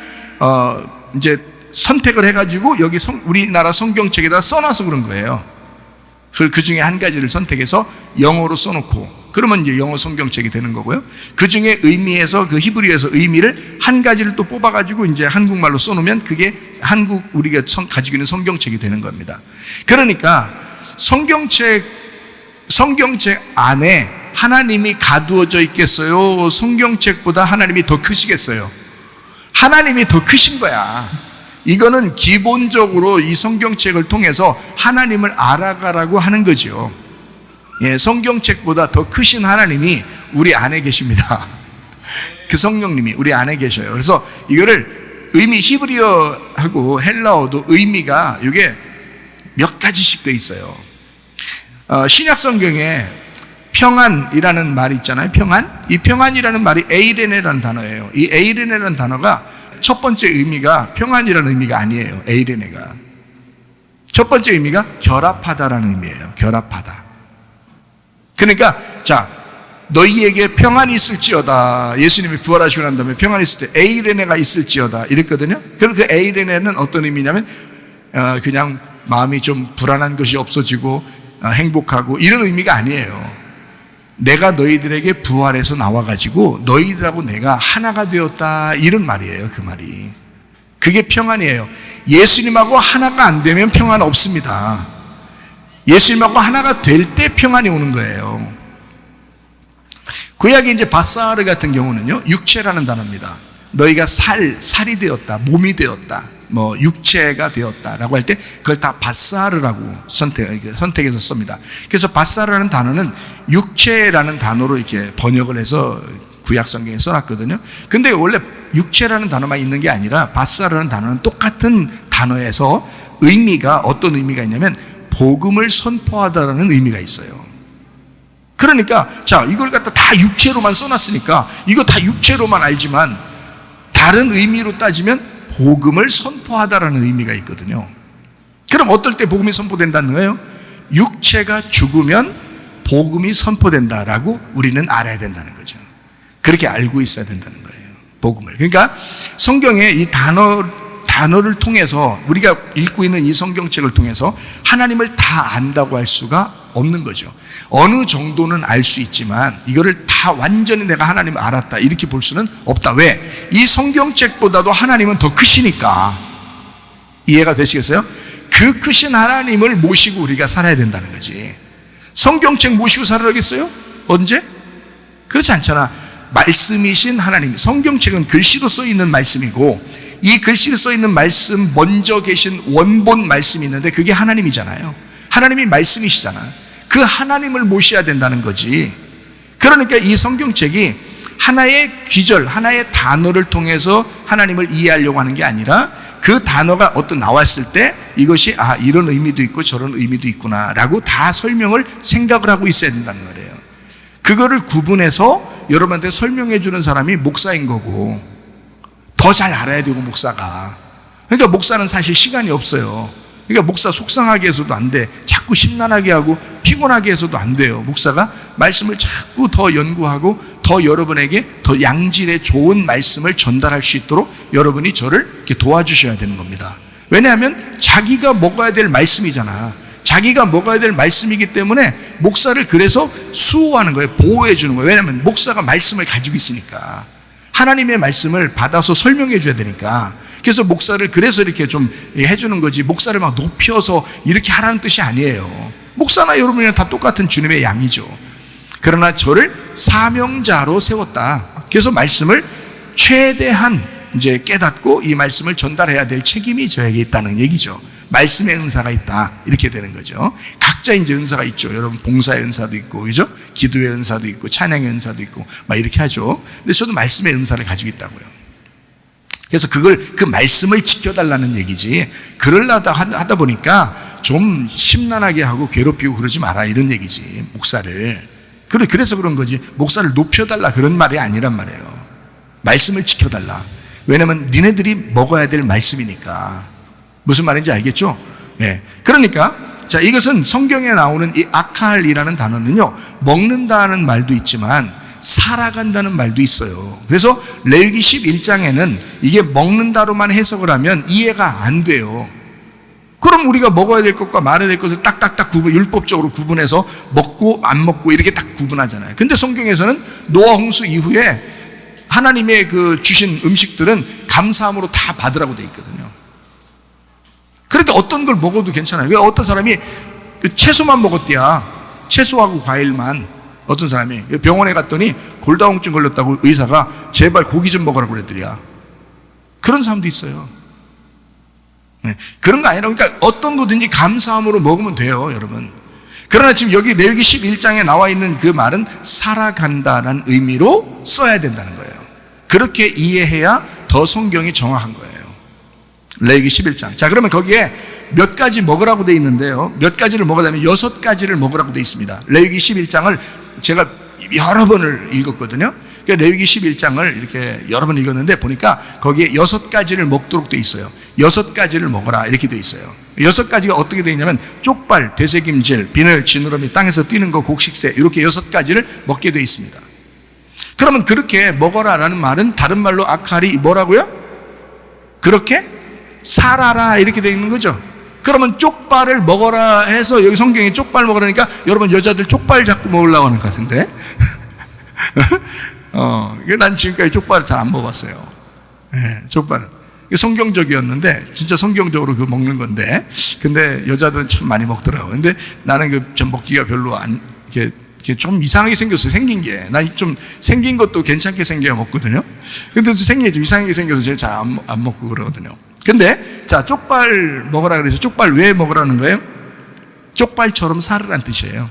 Speaker 3: 이제 선택을 해가지고 여기 우리나라 성경책에다 써놔서 그런 거예요. 그 중에 한 가지를 선택해서 영어로 써놓고, 그러면 이제 영어 성경책이 되는 거고요. 그 중에 의미에서, 그 히브리어에서 의미를 한 가지를 또 뽑아가지고 이제 한국말로 써놓으면 그게 우리가 가지고 있는 성경책이 되는 겁니다. 그러니까 성경책 안에 하나님이 가두어져 있겠어요? 성경책보다 하나님이 더 크시겠어요? 하나님이 더 크신 거야. 이거는 기본적으로 이 성경책을 통해서 하나님을 알아가라고 하는 거죠. 예, 성경책보다 더 크신 하나님이 우리 안에 계십니다. 그 성령님이 우리 안에 계셔요. 그래서 이거를 의미, 히브리어하고 헬라어도 의미가 이게 몇 가지씩 돼 있어요. 신약 성경에 평안이라는 말이 있잖아요. 평안. 이 평안이라는 말이 에이레네라는 단어예요. 이 에이레네라는 단어가 첫 번째 의미가 평안이라는 의미가 아니에요. 에이레네가 첫 번째 의미가 결합하다라는 의미예요. 결합하다. 그러니까 너희에게 평안이 있을지어다. 예수님이 부활하시고 난 다음에 평안이 있을 때 에이레네가 있을지어다 이랬거든요. 그럼 그 에이레네는 어떤 의미냐면 그냥 마음이 좀 불안한 것이 없어지고 행복하고 이런 의미가 아니에요. 내가 너희들에게 부활해서 나와가지고 너희들하고 내가 하나가 되었다, 이런 말이에요. 그 말이. 그게 평안이에요. 예수님하고 하나가 안 되면 평안 없습니다. 예수님하고 하나가 될 때 평안이 오는 거예요. 구약의 이제 바사르 같은 경우는요, 육체라는 단어입니다. 너희가 살이 되었다, 몸이 되었다, 뭐 육체가 되었다라고 할 때 그걸 다 바사르라고 선택해서 씁니다. 그래서 바사르라는 단어는 육체라는 단어로 이렇게 번역을 해서 구약 성경에 써놨거든요. 근데 원래 육체라는 단어만 있는 게 아니라 바사르라는 단어는 똑같은 단어에서 의미가 어떤 의미가 있냐면 복음을 선포하다라는 의미가 있어요. 그러니까 자, 이걸 갖다 다 육체로만 써놨으니까 이거 다 육체로만 알지만 다른 의미로 따지면 복음을 선포하다라는 의미가 있거든요. 그럼 어떨 때 복음이 선포된다는 거예요? 육체가 죽으면 복음이 선포된다라고 우리는 알아야 된다는 거죠. 그렇게 알고 있어야 된다는 거예요, 복음을. 그러니까 성경에 이 단어를 통해서, 우리가 읽고 있는 이 성경책을 통해서 하나님을 다 안다고 할 수가 없는 거죠. 어느 정도는 알 수 있지만 이거를 다 완전히 내가 하나님을 알았다 이렇게 볼 수는 없다. 왜? 이 성경책보다도 하나님은 더 크시니까. 이해가 되시겠어요? 그 크신 하나님을 모시고 우리가 살아야 된다는 거지. 성경책 모시고 살아야겠어요? 언제? 그렇지 않잖아. 말씀이신 하나님, 성경책은 글씨로 써 있는 말씀이고 이 글씨로 써 있는 말씀 먼저 계신 원본 말씀이 있는데 그게 하나님이잖아요. 하나님이 말씀이시잖아. 그 하나님을 모셔야 된다는 거지. 그러니까 이 성경책이 하나의 귀절, 하나의 단어를 통해서 하나님을 이해하려고 하는 게 아니라 그 단어가 어떤 나왔을 때 이것이 이런 의미도 있고 저런 의미도 있구나 라고 다 설명을 생각을 하고 있어야 된다는 거예요. 그거를 구분해서 여러분한테 설명해 주는 사람이 목사인 거고, 더 잘 알아야 되고 목사가. 그러니까 목사는 사실 시간이 없어요. 그러니까 목사 속상하게 해서도 안 돼. 자꾸 심란하게 하고 피곤하게 해서도 안 돼요. 목사가 말씀을 자꾸 더 연구하고 더 여러분에게 더 양질의 좋은 말씀을 전달할 수 있도록 여러분이 저를 이렇게 도와주셔야 되는 겁니다. 왜냐하면 자기가 먹어야 될 말씀이잖아. 자기가 먹어야 될 말씀이기 때문에 목사를 그래서 수호하는 거예요. 보호해 주는 거예요. 왜냐하면 목사가 말씀을 가지고 있으니까. 하나님의 말씀을 받아서 설명해 줘야 되니까. 그래서 목사를 그래서 이렇게 좀 해주는 거지, 목사를 막 높여서 이렇게 하라는 뜻이 아니에요. 목사나 여러분이랑 다 똑같은 주님의 양이죠. 그러나 저를 사명자로 세웠다. 그래서 말씀을 최대한 이제 깨닫고 이 말씀을 전달해야 될 책임이 저에게 있다는 얘기죠. 말씀의 은사가 있다, 이렇게 되는 거죠. 각자 이제 은사가 있죠. 여러분 봉사의 은사도 있고, 그죠? 기도의 은사도 있고, 찬양의 은사도 있고, 막 이렇게 하죠. 근데 저도 말씀의 은사를 가지고 있다고요. 그래서 그 말씀을 지켜달라는 얘기지, 그러려다 하다 보니까 좀 심란하게 하고 괴롭히고 그러지 마라, 이런 얘기지, 목사를. 그래서 그런 거지, 목사를 높여달라 그런 말이 아니란 말이에요. 말씀을 지켜달라. 왜냐면 니네들이 먹어야 될 말씀이니까. 무슨 말인지 알겠죠? 네. 그러니까 자, 이것은 성경에 나오는 이 아칼이라는 단어는요, 먹는다는 말도 있지만 살아간다는 말도 있어요. 그래서 레위기 11장에는 이게 먹는다로만 해석을 하면 이해가 안 돼요. 그럼 우리가 먹어야 될 것과 말아야 될 것을 딱딱딱 율법적으로 구분해서 먹고 안 먹고 이렇게 딱 구분하잖아요. 근데 성경에서는 노아 홍수 이후에 하나님의 그 주신 음식들은 감사함으로 다 받으라고 돼 있거든요. 그러니까 어떤 걸 먹어도 괜찮아요. 왜 어떤 사람이 채소만 먹었대야. 채소하고 과일만. 어떤 사람이 병원에 갔더니 골다공증 걸렸다고 의사가 제발 고기 좀 먹으라고 그랬더래야. 그런 사람도 있어요. 네. 그런 거 아니라, 그러니까 어떤 거든지 감사함으로 먹으면 돼요, 여러분. 그러나 지금 여기 레위기 11장에 나와 있는 그 말은 살아간다는 의미로 써야 된다는 거예요. 그렇게 이해해야 더 성경이 정확한 거예요. 레위기 11장. 자, 그러면 거기에 몇 가지 먹으라고 돼 있는데요, 몇 가지를 먹으려면 6가지를 먹으라고 돼 있습니다. 레위기 11장을 제가 여러 번을 읽었거든요. 그러니까 레위기 11장을 이렇게 여러 번 읽었는데 보니까 거기에 6가지를 먹도록 돼 있어요. 6가지를 먹어라, 이렇게 돼 있어요. 6가지가 어떻게 돼 있냐면 쪽발, 되새김질, 비늘, 지느러미, 땅에서 뛰는 거, 곡식새, 이렇게 6가지를 먹게 돼 있습니다. 그러면 그렇게 먹어라라는 말은 다른 말로 아칼이 뭐라고요? 그렇게 살아라, 이렇게 돼 있는 거죠. 그러면 쪽발을 먹어라 해서 여기 성경에 쪽발 먹으라니까 여러분 여자들 쪽발 자꾸 먹으려고 하는 것 같은데 난 지금까지 쪽발을 잘 안 먹어봤어요. 쪽발은 성경적이었는데 진짜 성경적으로 그 먹는 건데 근데 여자들은 참 많이 먹더라고요. 근데 나는 그 좀 먹기가 별로 안 이렇게 좀 이상하게 생겼어요. 생긴 게. 나 좀 생긴 것도 괜찮게 생겨야 먹거든요. 근데 또 생긴 게 좀 이상하게 생겨서 제가 잘 안 먹고 그러거든요. 근데 자 쪽발 먹으라 그래서 쪽발 왜 먹으라는 거예요? 쪽발처럼 살으란 뜻이에요.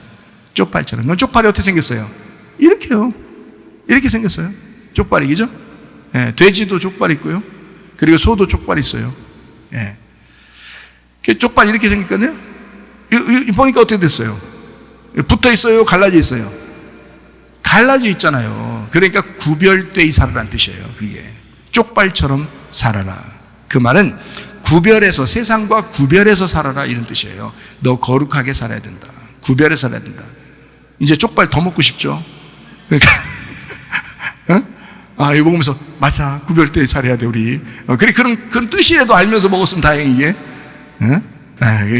Speaker 3: 쪽발처럼. 그럼 쪽발이 어떻게 생겼어요? 이렇게요. 이렇게 생겼어요. 쪽발이, 그죠? 돼지도 쪽발 있고요. 그리고 소도 쪽발 있어요. 쪽발 이렇게 생겼거든요. 보니까 어떻게 됐어요? 붙어 있어요? 갈라져 있어요? 갈라져 있잖아요. 그러니까 구별되이 살아란 뜻이에요. 그게 쪽발처럼 살아라. 그 말은 구별해서, 세상과 구별해서 살아라 이런 뜻이에요. 너 거룩하게 살아야 된다. 구별해서 살아야 된다. 이제 쪽발 더 먹고 싶죠? 그러니까 이거 보면서 맞아, 구별되이 살아야 돼 우리. 그래 그런 뜻이라도 알면서 먹었으면 다행히 이게.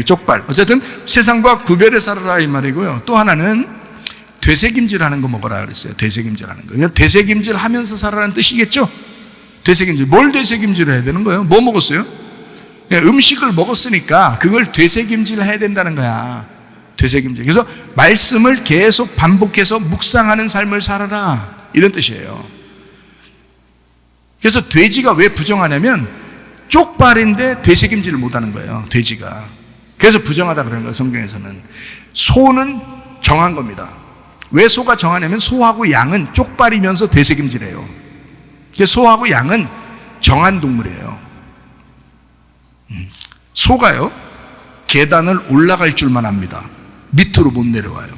Speaker 3: 쪽발. 어쨌든 세상과 구별해 살아라 이 말이고요. 또 하나는 되새김질하는 거 먹어라 그랬어요. 되새김질하는 거. 되새김질 하면서 살아라는 뜻이겠죠? 되새김질. 뭘 되새김질 해야 되는 거예요? 뭐 먹었어요? 음식을 먹었으니까 그걸 되새김질 해야 된다는 거야. 되새김질. 그래서 말씀을 계속 반복해서 묵상하는 삶을 살아라 이런 뜻이에요. 그래서 돼지가 왜 부정하냐면 쪽발인데 되새김질을 못하는 거예요. 돼지가. 그래서 부정하다 그러는 거예요. 성경에서는. 소는 정한 겁니다. 왜 소가 정하냐면 소하고 양은 쪽발이면서 되새김질해요. 소하고 양은 정한 동물이에요. 소가요 계단을 올라갈 줄만 압니다. 밑으로 못 내려와요.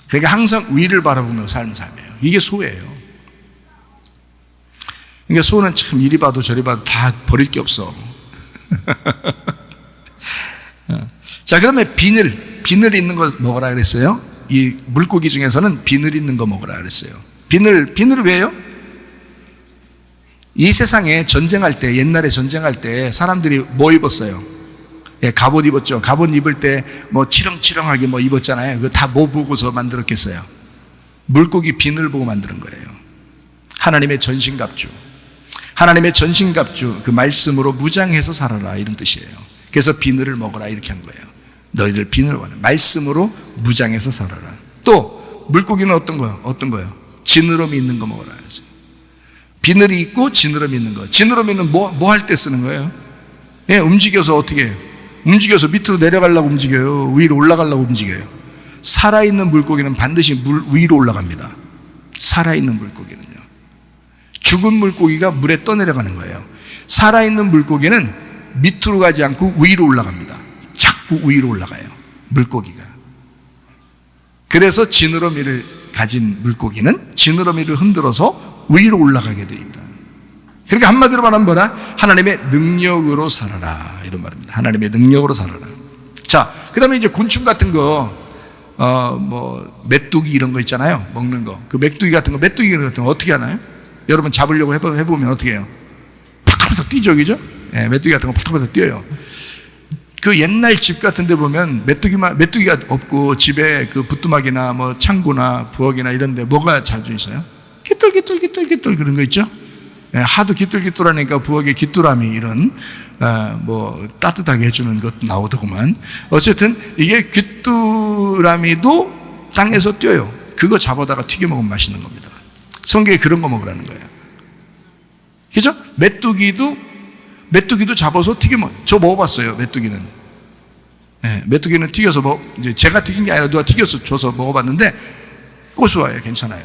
Speaker 3: 그러니까 항상 위를 바라보며 사는 삶이에요. 이게 소예요. 그러니까 소는 참 이리 봐도 저리 봐도 다 버릴 게 없어. 자, 그러면 비늘 있는 거 먹으라 그랬어요. 이 물고기 중에서는 비늘 있는 거 먹으라 그랬어요. 비늘 왜요? 이 세상에 전쟁할 때, 옛날에 전쟁할 때 사람들이 뭐 입었어요? 갑옷 입었죠. 갑옷 입을 때 뭐 치렁치렁하게 뭐 입었잖아요. 그거 다 뭐 보고서 만들었겠어요? 물고기 비늘 보고 만드는 거예요. 하나님의 전신갑주. 하나님의 전신갑주, 그 말씀으로 무장해서 살아라 이런 뜻이에요. 그래서 비늘을 먹어라 이렇게 한 거예요. 너희들 비늘을 먹어라. 말씀으로 무장해서 살아라. 또 물고기는 어떤 거예요? 지느러미 있는 거 먹어라 그랬어요. 비늘이 있고 지느러미 있는 거. 지느러미는 뭐 할 때 쓰는 거예요? 움직여서 어떻게 해요? 움직여서 밑으로 내려가려고 움직여요? 위로 올라가려고 움직여요? 살아있는 물고기는 반드시 물 위로 올라갑니다. 살아있는 물고기는요. 죽은 물고기가 물에 떠내려가는 거예요. 살아있는 물고기는 밑으로 가지 않고 위로 올라갑니다. 자꾸 위로 올라가요. 물고기가. 그래서 지느러미를 가진 물고기는 지느러미를 흔들어서 위로 올라가게 돼 있다. 그러니까 한마디로 말하면 뭐라? 하나님의 능력으로 살아라 이런 말입니다. 하나님의 능력으로 살아라. 자, 그 다음에 이제 곤충 같은 거 메뚜기 이런 거 있잖아요. 먹는 거. 그 메뚜기 같은 거 어떻게 하나요? 여러분 잡으려고 해보면 어떻게 해요? 팍팍팍 뛰죠, 그죠? 메뚜기 같은 거 팍팍팍 뛰어요. 그 옛날 집 같은 데 보면 메뚜기가 없고 집에 그 부뚜막이나 뭐 창고나 부엌이나 이런 데 뭐가 자주 있어요? 기뚤기뚤 그런 거 있죠? 하도 기뚤기뚤하니까 부엌에 귀뚜라미 이런 따뜻하게 해주는 것도 나오더구만. 어쨌든 이게 귀뚜라미도 땅에서 뛰어요. 그거 잡아다가 튀겨 먹으면 맛있는 겁니다. 성경에 그런 거 먹으라는 거예요. 그죠? 메뚜기도 잡아서 튀겨 저 먹어봤어요. 메뚜기는. 메뚜기는 튀겨서 이제 제가 튀긴 게 아니라 누가 튀겨서 줘서 먹어봤는데 고소해요. 괜찮아요.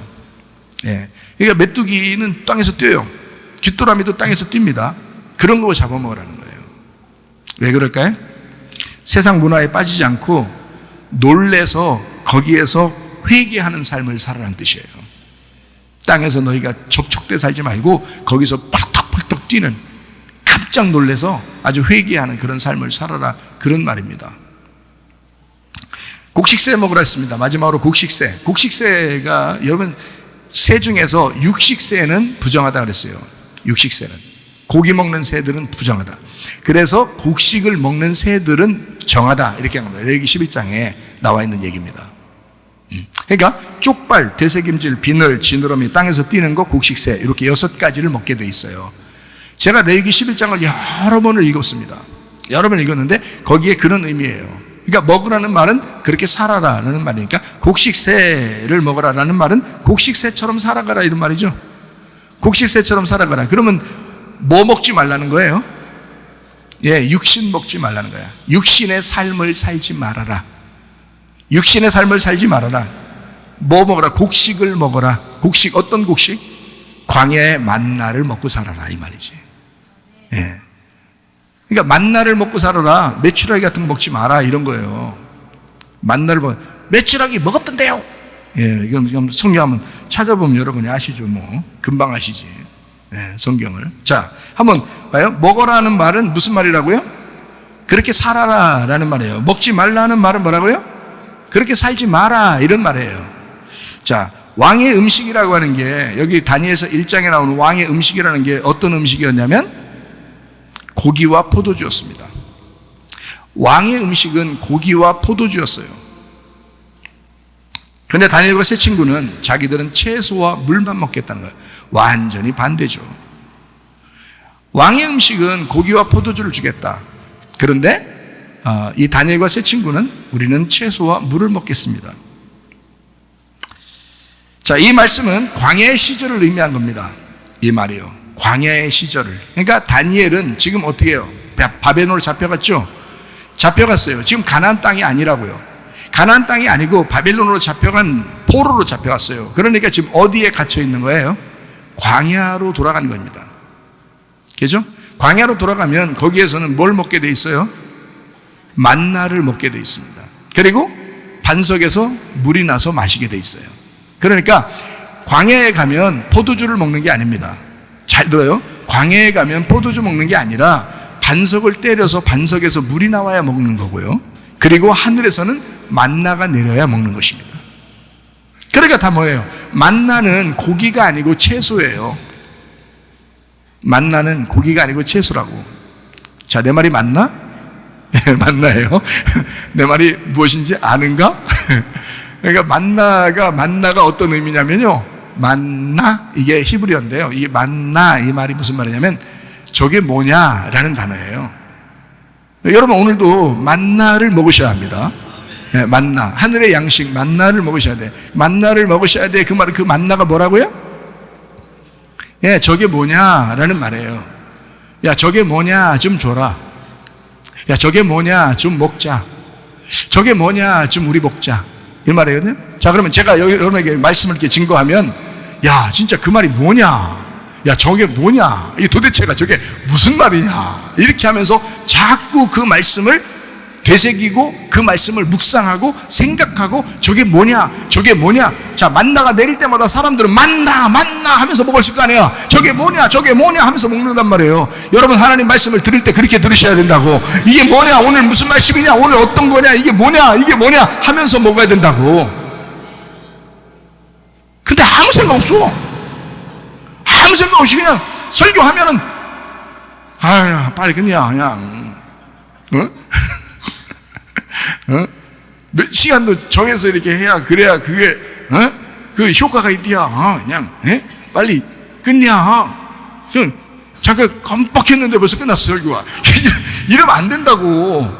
Speaker 3: 그러니까 메뚜기는 땅에서 뛰어요. 귀뚜라미도 땅에서 뜁니다. 그런 거 잡아먹으라는 거예요. 왜 그럴까요? 세상 문화에 빠지지 않고 놀래서 거기에서 회개하는 삶을 살아라는 뜻이에요. 땅에서 너희가 접촉돼 살지 말고 거기서 펄떡펄떡 뛰는, 깜짝 놀래서 아주 회개하는 그런 삶을 살아라, 그런 말입니다. 곡식새 먹으라 했습니다. 마지막으로 곡식새. 곡식새가 여러분 새 중에서 육식새는 부정하다 그랬어요. 육식새는, 고기 먹는 새들은 부정하다. 그래서 곡식을 먹는 새들은 정하다 이렇게 한 겁니다. 레위기 11장에 나와 있는 얘기입니다. 그러니까 쪽발, 되새김질, 비늘, 지느러미, 땅에서 뛰는 거, 곡식새 이렇게 6가지를 먹게 돼 있어요. 제가 레위기 11장을 여러 번을 읽었습니다. 여러 번 읽었는데 거기에 그런 의미예요. 그러니까 먹으라는 말은 그렇게 살아라라는 말이니까 곡식새를 먹으라라는 말은 곡식새처럼 살아가라 이런 말이죠. 곡식새처럼 살아가라. 그러면 뭐 먹지 말라는 거예요? 예, 육신 먹지 말라는 거야. 육신의 삶을 살지 말아라. 육신의 삶을 살지 말아라. 뭐 먹어라? 곡식을 먹어라. 곡식, 어떤 곡식? 광야의 만나를 먹고 살아라 이 말이지. 예. 그러니까 만나를 먹고 살아라. 메추라기 같은 거 먹지 마라 이런 거예요. 만나를 먹어. 메추라기 먹었던데요. 예, 이건 성경 한번 찾아보면 여러분이 아시죠, 뭐 금방 아시지. 예, 성경을. 자, 한번 봐요. 먹어라는 말은 무슨 말이라고요? 그렇게 살아라라는 말이에요. 먹지 말라는 말은 뭐라고요? 그렇게 살지 마라 이런 말이에요. 자, 왕의 음식이라고 하는 게 여기 다니엘서 1장에 나오는 왕의 음식이라는 게 어떤 음식이었냐면 고기와 포도주였습니다. 왕의 음식은 고기와 포도주였어요. 그런데 다니엘과 세 친구는 자기들은 채소와 물만 먹겠다는 거예요. 완전히 반대죠. 왕의 음식은 고기와 포도주를 주겠다. 그런데 이 다니엘과 세 친구는 우리는 채소와 물을 먹겠습니다. 자, 이 말씀은 광야의 시절을 의미한 겁니다. 이 말이요. 광야의 시절을. 그러니까 다니엘은 지금 어떻게 해요? 바벨론으로 잡혀갔죠? 잡혀갔어요. 지금 가나안 땅이 아니라고요. 가나안 땅이 아니고 바벨론으로 잡혀간 포로로 잡혀갔어요. 그러니까 지금 어디에 갇혀 있는 거예요? 광야로 돌아가는 겁니다. 그죠? 광야로 돌아가면 거기에서는 뭘 먹게 돼 있어요? 만나를 먹게 돼 있습니다. 그리고 반석에서 물이 나서 마시게 돼 있어요. 그러니까 광야에 가면 포도주를 먹는 게 아닙니다. 잘 들어요. 광야에 가면 포도주 먹는 게 아니라 반석을 때려서 반석에서 물이 나와야 먹는 거고요. 그리고 하늘에서는 만나가 내려야 먹는 것입니다. 그러니까 다 뭐예요? 만나는 고기가 아니고 채소예요. 만나는 고기가 아니고 채소라고. 자, 내 말이 맞나? 맞나요? 내 말이 무엇인지 아는가? 그러니까 만나가 어떤 의미냐면요. 만나, 이게 히브리어인데요. 이게 만나, 이 말이 무슨 말이냐면 저게 뭐냐라는 단어예요. 여러분 오늘도 만나를 먹으셔야 합니다. 네, 만나, 하늘의 양식 만나를 먹으셔야 돼. 만나를 먹으셔야 돼. 그 말은 그 만나가 뭐라고요? 예, 저게 뭐냐라는 말이에요. 야, 저게 뭐냐 좀 줘라. 야, 저게 뭐냐 좀 먹자. 저게 뭐냐 좀 우리 먹자. 이 말이거든요. 자, 그러면 제가 여러분에게 말씀을 이렇게 증거하면 야, 진짜 그 말이 뭐냐? 야, 저게 뭐냐? 이게 도대체가 저게 무슨 말이냐? 이렇게 하면서 자꾸 그 말씀을 되새기고 그 말씀을 묵상하고 생각하고 저게 뭐냐? 저게 뭐냐? 자, 만나가 내릴 때마다 사람들은 만나 하면서 먹을 거 아니에요. 저게 뭐냐? 저게 뭐냐? 하면서 먹는단 말이에요. 여러분 하나님 말씀을 들을 때 그렇게 들으셔야 된다고. 이게 뭐냐? 오늘 무슨 말씀이냐? 오늘 어떤 거냐? 이게 뭐냐? 이게 뭐냐? 하면서 먹어야 된다고. 근데 아무 생각 없어. 아무 생각 없이 그냥 설교하면은 아유, 빨리 그냥 몇 시간도 정해서 이렇게 해야 그래야 그게 그 효과가 있디야. 그냥 빨리 끝냐. 잠깐 깜빡했는데 벌써 끝났어 설교가. 이러면 안 된다고.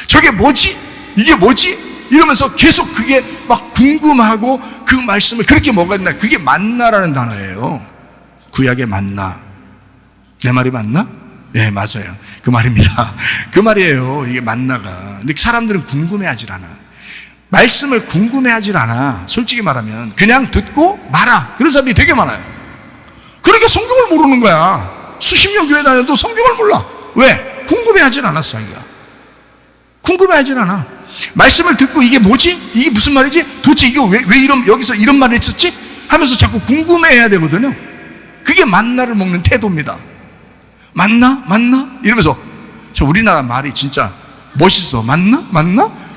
Speaker 3: 저게 뭐지? 이게 뭐지? 이러면서 계속 그게 막 궁금하고 그 말씀을 그렇게 먹어야 된다. 그게 만나라는 단어예요. 구약의 만나. 내 말이 맞나? 네, 맞아요. 그 말입니다. 그 말이에요. 이게 만나가. 근데 사람들은 궁금해하질 않아. 말씀을 궁금해하질 않아. 솔직히 말하면 그냥 듣고 말아. 그런 사람들이 되게 많아요. 그러니까 성경을 모르는 거야. 수십 년 교회 다녀도 성경을 몰라. 왜? 궁금해하질 않았어. 자기가. 궁금해하질 않아. 말씀을 듣고 이게 뭐지? 이게 무슨 말이지? 도대체 이거 왜 여기서 이런 말을 했었지? 하면서 자꾸 궁금해해야 되거든요. 그게 만나를 먹는 태도입니다. 맞나? 이러면서 저 우리나라 말이 진짜 멋있어. 맞나?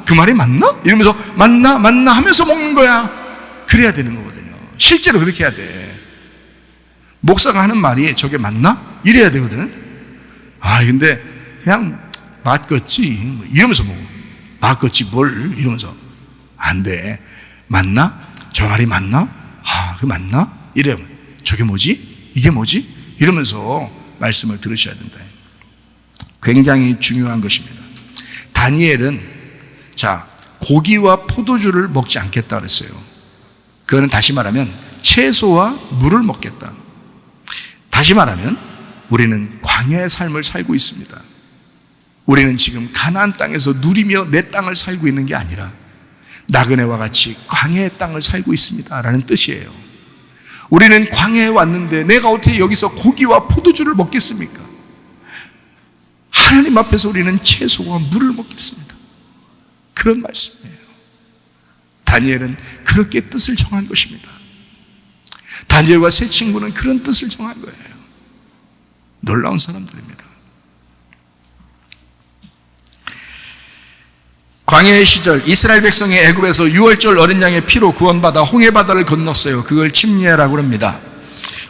Speaker 3: 그 말이 맞나? 이러면서 맞나 하면서 먹는 거야. 그래야 되는 거거든요. 실제로 그렇게 해야 돼. 목사가 하는 말이 저게 맞나? 이래야 되거든. 근데 그냥 맛 같지 이러면서 먹어. 맛 같지 뭘 이러면서. 안 돼. 맞나? 저 말이 맞나? 그 맞나? 이러면 저게 뭐지? 이게 뭐지? 이러면서 말씀을 들으셔야 된다. 굉장히 중요한 것입니다. 다니엘은 고기와 포도주를 먹지 않겠다 그랬어요. 그거는 다시 말하면 채소와 물을 먹겠다. 다시 말하면 우리는 광야의 삶을 살고 있습니다. 우리는 지금 가나안 땅에서 누리며 내 땅을 살고 있는 게 아니라 나그네와 같이 광야의 땅을 살고 있습니다 라는 뜻이에요. 우리는 광야에 왔는데 내가 어떻게 여기서 고기와 포도주를 먹겠습니까? 하나님 앞에서 우리는 채소와 물을 먹겠습니다. 그런 말씀이에요. 다니엘은 그렇게 뜻을 정한 것입니다. 다니엘과 세 친구는 그런 뜻을 정한 거예요. 놀라운 사람들입니다. 광야의 시절 이스라엘 백성이 애굽에서 유월절 어린 양의 피로 구원받아 홍해바다를 건넜어요. 그걸 침례라고 합니다.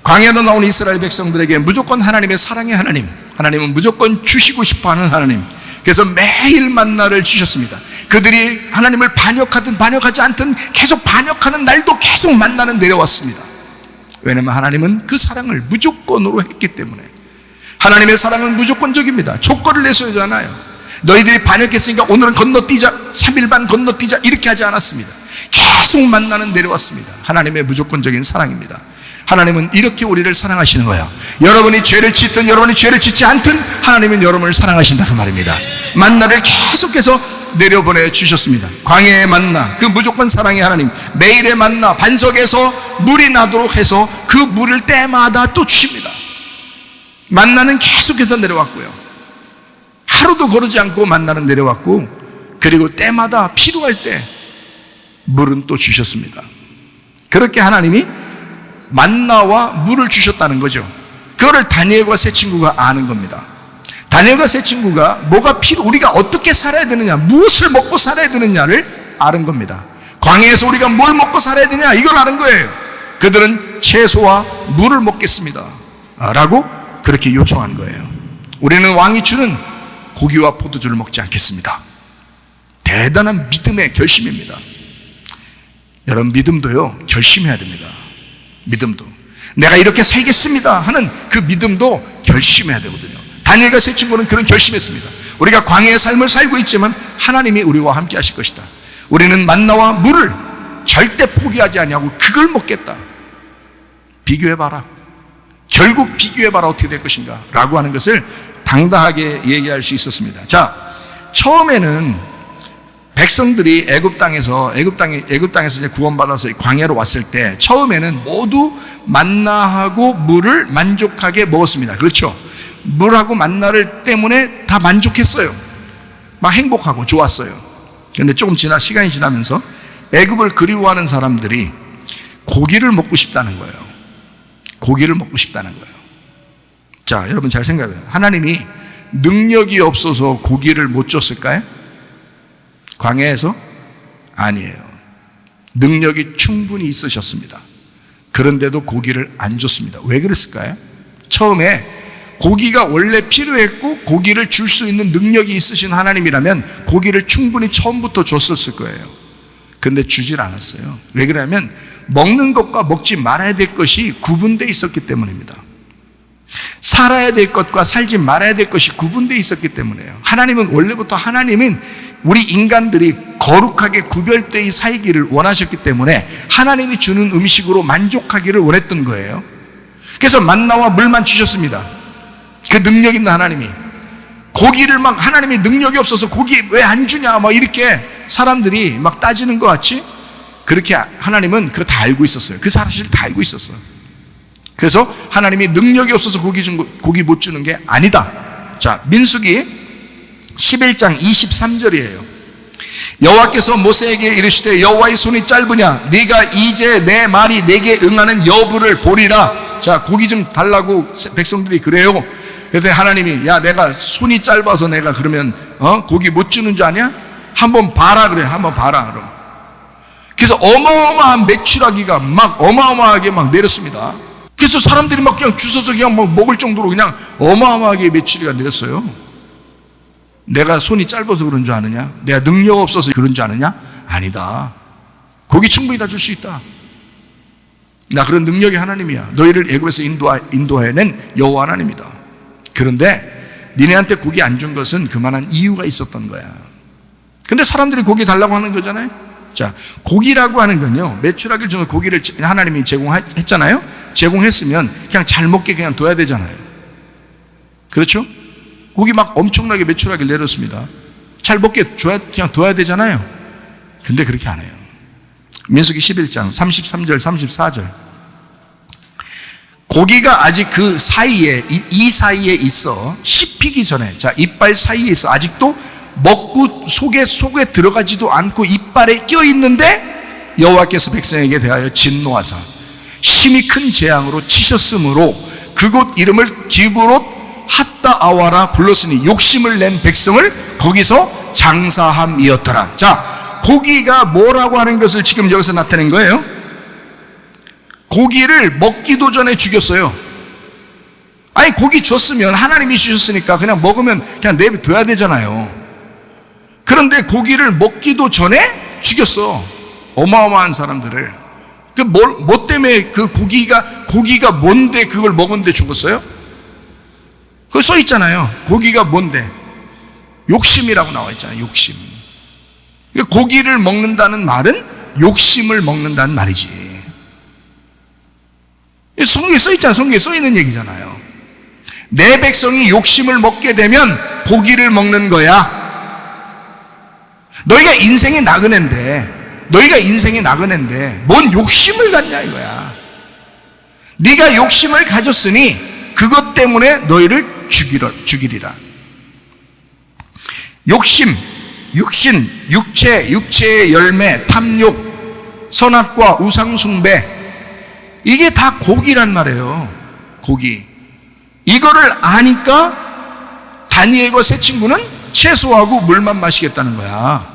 Speaker 3: 광야로 나온 이스라엘 백성들에게 무조건 하나님의 사랑의 하나님은 무조건 주시고 싶어하는 하나님. 그래서 매일 만나를 주셨습니다. 그들이 하나님을 반역하든 반역하지 않든 계속 반역하는 날도 계속 만나는 내려왔습니다. 왜냐하면 하나님은 그 사랑을 무조건으로 했기 때문에. 하나님의 사랑은 무조건적입니다. 조건을 내세우지 않아요. 너희들이 반역했으니까 오늘은 건너뛰자, 3일반 건너뛰자 이렇게 하지 않았습니다. 계속 만나는 내려왔습니다. 하나님의 무조건적인 사랑입니다. 하나님은 이렇게 우리를 사랑하시는 거예요. 여러분이 죄를 짓든 여러분이 죄를 짓지 않든 하나님은 여러분을 사랑하신다 그 말입니다. 만나를 계속해서 내려보내 주셨습니다. 광야의 만나, 그 무조건 사랑의 하나님. 매일의 만나, 반석에서 물이 나도록 해서 그 물을 때마다 또 주십니다. 만나는 계속해서 내려왔고요. 하루도 거르지 않고 만나는 내려왔고, 그리고 때마다 필요할 때 물은 또 주셨습니다. 그렇게 하나님이 만나와 물을 주셨다는 거죠. 그거를 다니엘과 세 친구가 아는 겁니다. 다니엘과 세 친구가 우리가 어떻게 살아야 되느냐, 무엇을 먹고 살아야 되느냐를 아는 겁니다. 광야에서 우리가 뭘 먹고 살아야 되냐, 이걸 아는 거예요. 그들은 채소와 물을 먹겠습니다 라고 그렇게 요청한 거예요. 우리는 왕이 주는 고기와 포도주를 먹지 않겠습니다. 대단한 믿음의 결심입니다. 여러분, 믿음도요, 결심해야 됩니다. 믿음도. 내가 이렇게 살겠습니다 하는 그 믿음도 결심해야 되거든요. 다니엘과 세 친구는 그런 결심했습니다. 우리가 광야의 삶을 살고 있지만 하나님이 우리와 함께 하실 것이다. 우리는 만나와 물을 절대 포기하지 아니하고 그걸 먹겠다. 비교해봐라. 결국 비교해봐라 어떻게 될 것인가 라고 하는 것을 당당하게 얘기할 수 있었습니다. 처음에는 백성들이 애굽 땅에서 이제 구원받아서 광야로 왔을 때 처음에는 모두 만나하고 물을 만족하게 먹었습니다. 그렇죠? 물하고 만나를 때문에 다 만족했어요. 막 행복하고 좋았어요. 그런데 조금 시간이 지나면서 애굽을 그리워하는 사람들이 고기를 먹고 싶다는 거예요. 고기를 먹고 싶다는 거예요. 자, 여러분 잘 생각해요. 하나님이 능력이 없어서 고기를 못 줬을까요? 광야에서? 아니에요. 능력이 충분히 있으셨습니다. 그런데도 고기를 안 줬습니다. 왜 그랬을까요? 처음에 고기가 원래 필요했고 고기를 줄 수 있는 능력이 있으신 하나님이라면 고기를 충분히 처음부터 줬었을 거예요. 그런데 주질 않았어요. 왜 그러냐면 먹는 것과 먹지 말아야 될 것이 구분되어 있었기 때문입니다. 살아야 될 것과 살지 말아야 될 것이 구분되어 있었기 때문이에요. 원래부터 하나님은 우리 인간들이 거룩하게 구별되어 살기를 원하셨기 때문에 하나님이 주는 음식으로 만족하기를 원했던 거예요. 그래서 만나와 물만 주셨습니다. 그 능력 있는 하나님이. 고기를 하나님이 능력이 없어서 고기 왜 안 주냐 이렇게 사람들이 따지는 것 같이, 그렇게 하나님은 그거 다 알고 있었어요. 그 사실을 다 알고 있었어요. 그래서 하나님이 능력이 없어서 고기 못 주는 게 아니다. 자, 민수기 11장 23절이에요. 여호와께서 모세에게 이르시되 여호와의 손이 짧으냐 네가 이제 내 말이 내게 응하는 여부를 보리라. 자, 고기 좀 달라고 백성들이 그래요. 그랬더니 하나님이 내가 손이 짧아서 내가 그러면 고기 못 주는 줄 아냐? 한번 봐라 그래. 한번 봐라 그럼. 그래서 어마어마한 메추라기가 어마어마하게 내렸습니다. 그래서 사람들이 막 그냥 주워서 그냥 뭐 먹을 정도로 그냥 어마어마하게 메추리가 내렸어요. 내가 손이 짧아서 그런 줄 아느냐? 내가 능력 없어서 그런 줄 아느냐? 아니다. 고기 충분히 다 줄 수 있다. 나 그런 능력이 하나님이야. 너희를 애굽에서 인도해낸 여호와 하나님이다. 그런데 니네한테 고기 안 준 것은 그만한 이유가 있었던 거야. 근데 사람들이 고기 달라고 하는 거잖아요. 자, 고기라고 하는 건요, 매출하기를 전에 고기를 하나님이 제공했잖아요. 제공했으면 그냥 잘 먹게 그냥 둬야 되잖아요. 그렇죠? 고기 막 엄청나게 매출하기를 내렸습니다. 잘 먹게 그냥 둬야 되잖아요. 근데 그렇게 안 해요. 민수기 11장 33절 34절, 고기가 아직 그 사이에, 이 사이에 있어 씹히기 전에, 자, 이빨 사이에 있어 아직도 먹고 속에 들어가지도 않고 이빨에 껴있는데 여호와께서 백성에게 대하여 진노하사 심히 큰 재앙으로 치셨으므로 그곳 이름을 기브롯 핫다아와라 불렀으니 욕심을 낸 백성을 거기서 장사함이었더라. 자, 고기가 뭐라고 하는 것을 지금 여기서 나타낸 거예요. 고기를 먹기도 전에 죽였어요. 아니, 고기 줬으면 하나님이 주셨으니까 그냥 먹으면 그냥 내버려둬야 되잖아요. 그런데 고기를 먹기도 전에 죽였어. 어마어마한 사람들을. 뭐 때문에 그 고기가 뭔데 그걸 먹었는데 죽었어요? 그거 써 있잖아요. 고기가 뭔데? 욕심이라고 나와 있잖아요. 욕심. 고기를 먹는다는 말은 욕심을 먹는다는 말이지. 성경에 써 있잖아요. 성경에 써 있는 얘기잖아요. 내 백성이 욕심을 먹게 되면 고기를 먹는 거야. 너희가 인생의 나그네인데 뭔 욕심을 갖냐 이거야. 네가 욕심을 가졌으니 그것 때문에 너희를 죽이리라. 욕심, 육신, 육체의 열매, 탐욕, 선악과 우상숭배, 이게 다 고기란 말이에요. 고기. 이거를 아니까 다니엘과 세 친구는 채소하고 물만 마시겠다는 거야.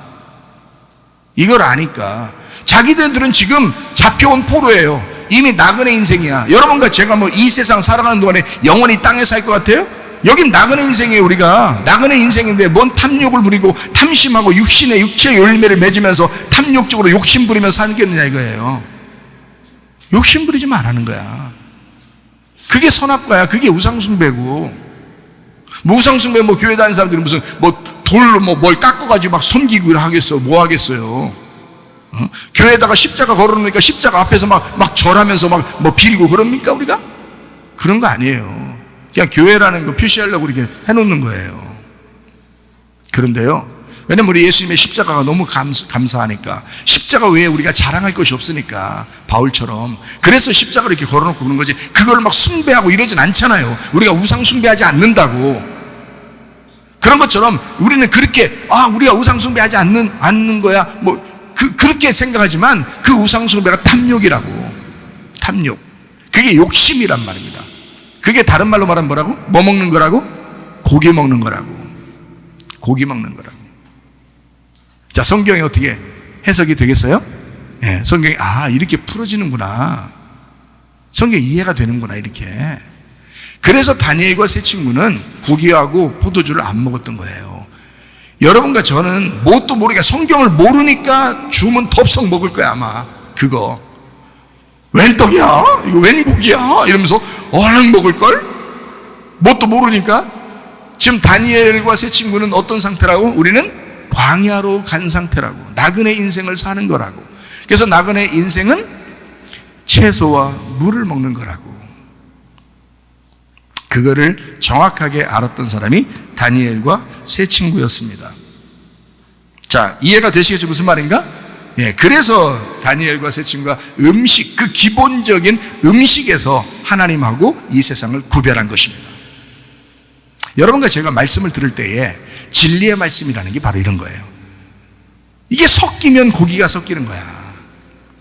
Speaker 3: 이걸 아니까. 자기들은 지금 잡혀온 포로예요. 이미 나그네 인생이야. 여러분과 제가 뭐 이 세상 살아가는 동안에 영원히 땅에 살 것 같아요? 여긴 나그네 인생이에요. 우리가 나그네 인생인데 뭔 탐욕을 부리고 탐심하고 육체의 열매를 맺으면서 탐욕적으로 욕심 부리면서 살겠느냐 이거예요. 욕심 부리지 말라는 거야. 그게 선악과야. 그게 우상숭배고. 우상숭배 교회 다니는 사람들이 무슨 돌로 뭘 깎아가지고 막 섬기고 하겠어. 뭐 하겠어요? 교회에다가 십자가 걸어놓으니까 십자가 앞에서 막 절하면서 빌고 그럽니까 우리가? 그런 거 아니에요. 그냥 교회라는 거 표시하려고 이렇게 해놓는 거예요. 그런데요, 왜냐면 우리 예수님의 십자가가 너무 감사하니까, 십자가 외에 우리가 자랑할 것이 없으니까, 바울처럼. 그래서 십자가를 이렇게 걸어놓고 그런 거지, 그걸 막 숭배하고 이러진 않잖아요. 우리가 우상 숭배하지 않는다고. 그런 것처럼 우리는 그렇게 우리가 우상 숭배하지 않는 거야 그렇게 생각하지만 그 우상 숭배가 탐욕이라고. 탐욕. 그게 욕심이란 말입니다. 그게 다른 말로 말하면 뭐라고? 뭐 먹는 거라고? 고기 먹는 거라고. 고기 먹는 거라고. 자, 성경이 어떻게 해석이 되겠어요? 예, 성경이 이렇게 풀어지는구나. 성경이 이해가 되는구나 이렇게. 그래서 다니엘과 세 친구는 고기하고 포도주를 안 먹었던 거예요. 여러분과 저는 뭣도 모르게 성경을 모르니까 주면 덥석 먹을 거야 아마. 그거 웬 떡이야? 이거 웬 고기야? 이러면서 얼른 먹을걸? 뭣도 모르니까. 지금 다니엘과 세 친구는 어떤 상태라고? 우리는 광야로 간 상태라고. 나그네 인생을 사는 거라고. 그래서 나그네 인생은 채소와 물을 먹는 거라고. 그거를 정확하게 알았던 사람이 다니엘과 세 친구였습니다. 자, 이해가 되시겠죠? 무슨 말인가? 예, 그래서 다니엘과 세 친구가 그 기본적인 음식에서 하나님하고 이 세상을 구별한 것입니다. 여러분과 제가 말씀을 들을 때에 진리의 말씀이라는 게 바로 이런 거예요. 이게 섞이면 고기가 섞이는 거야.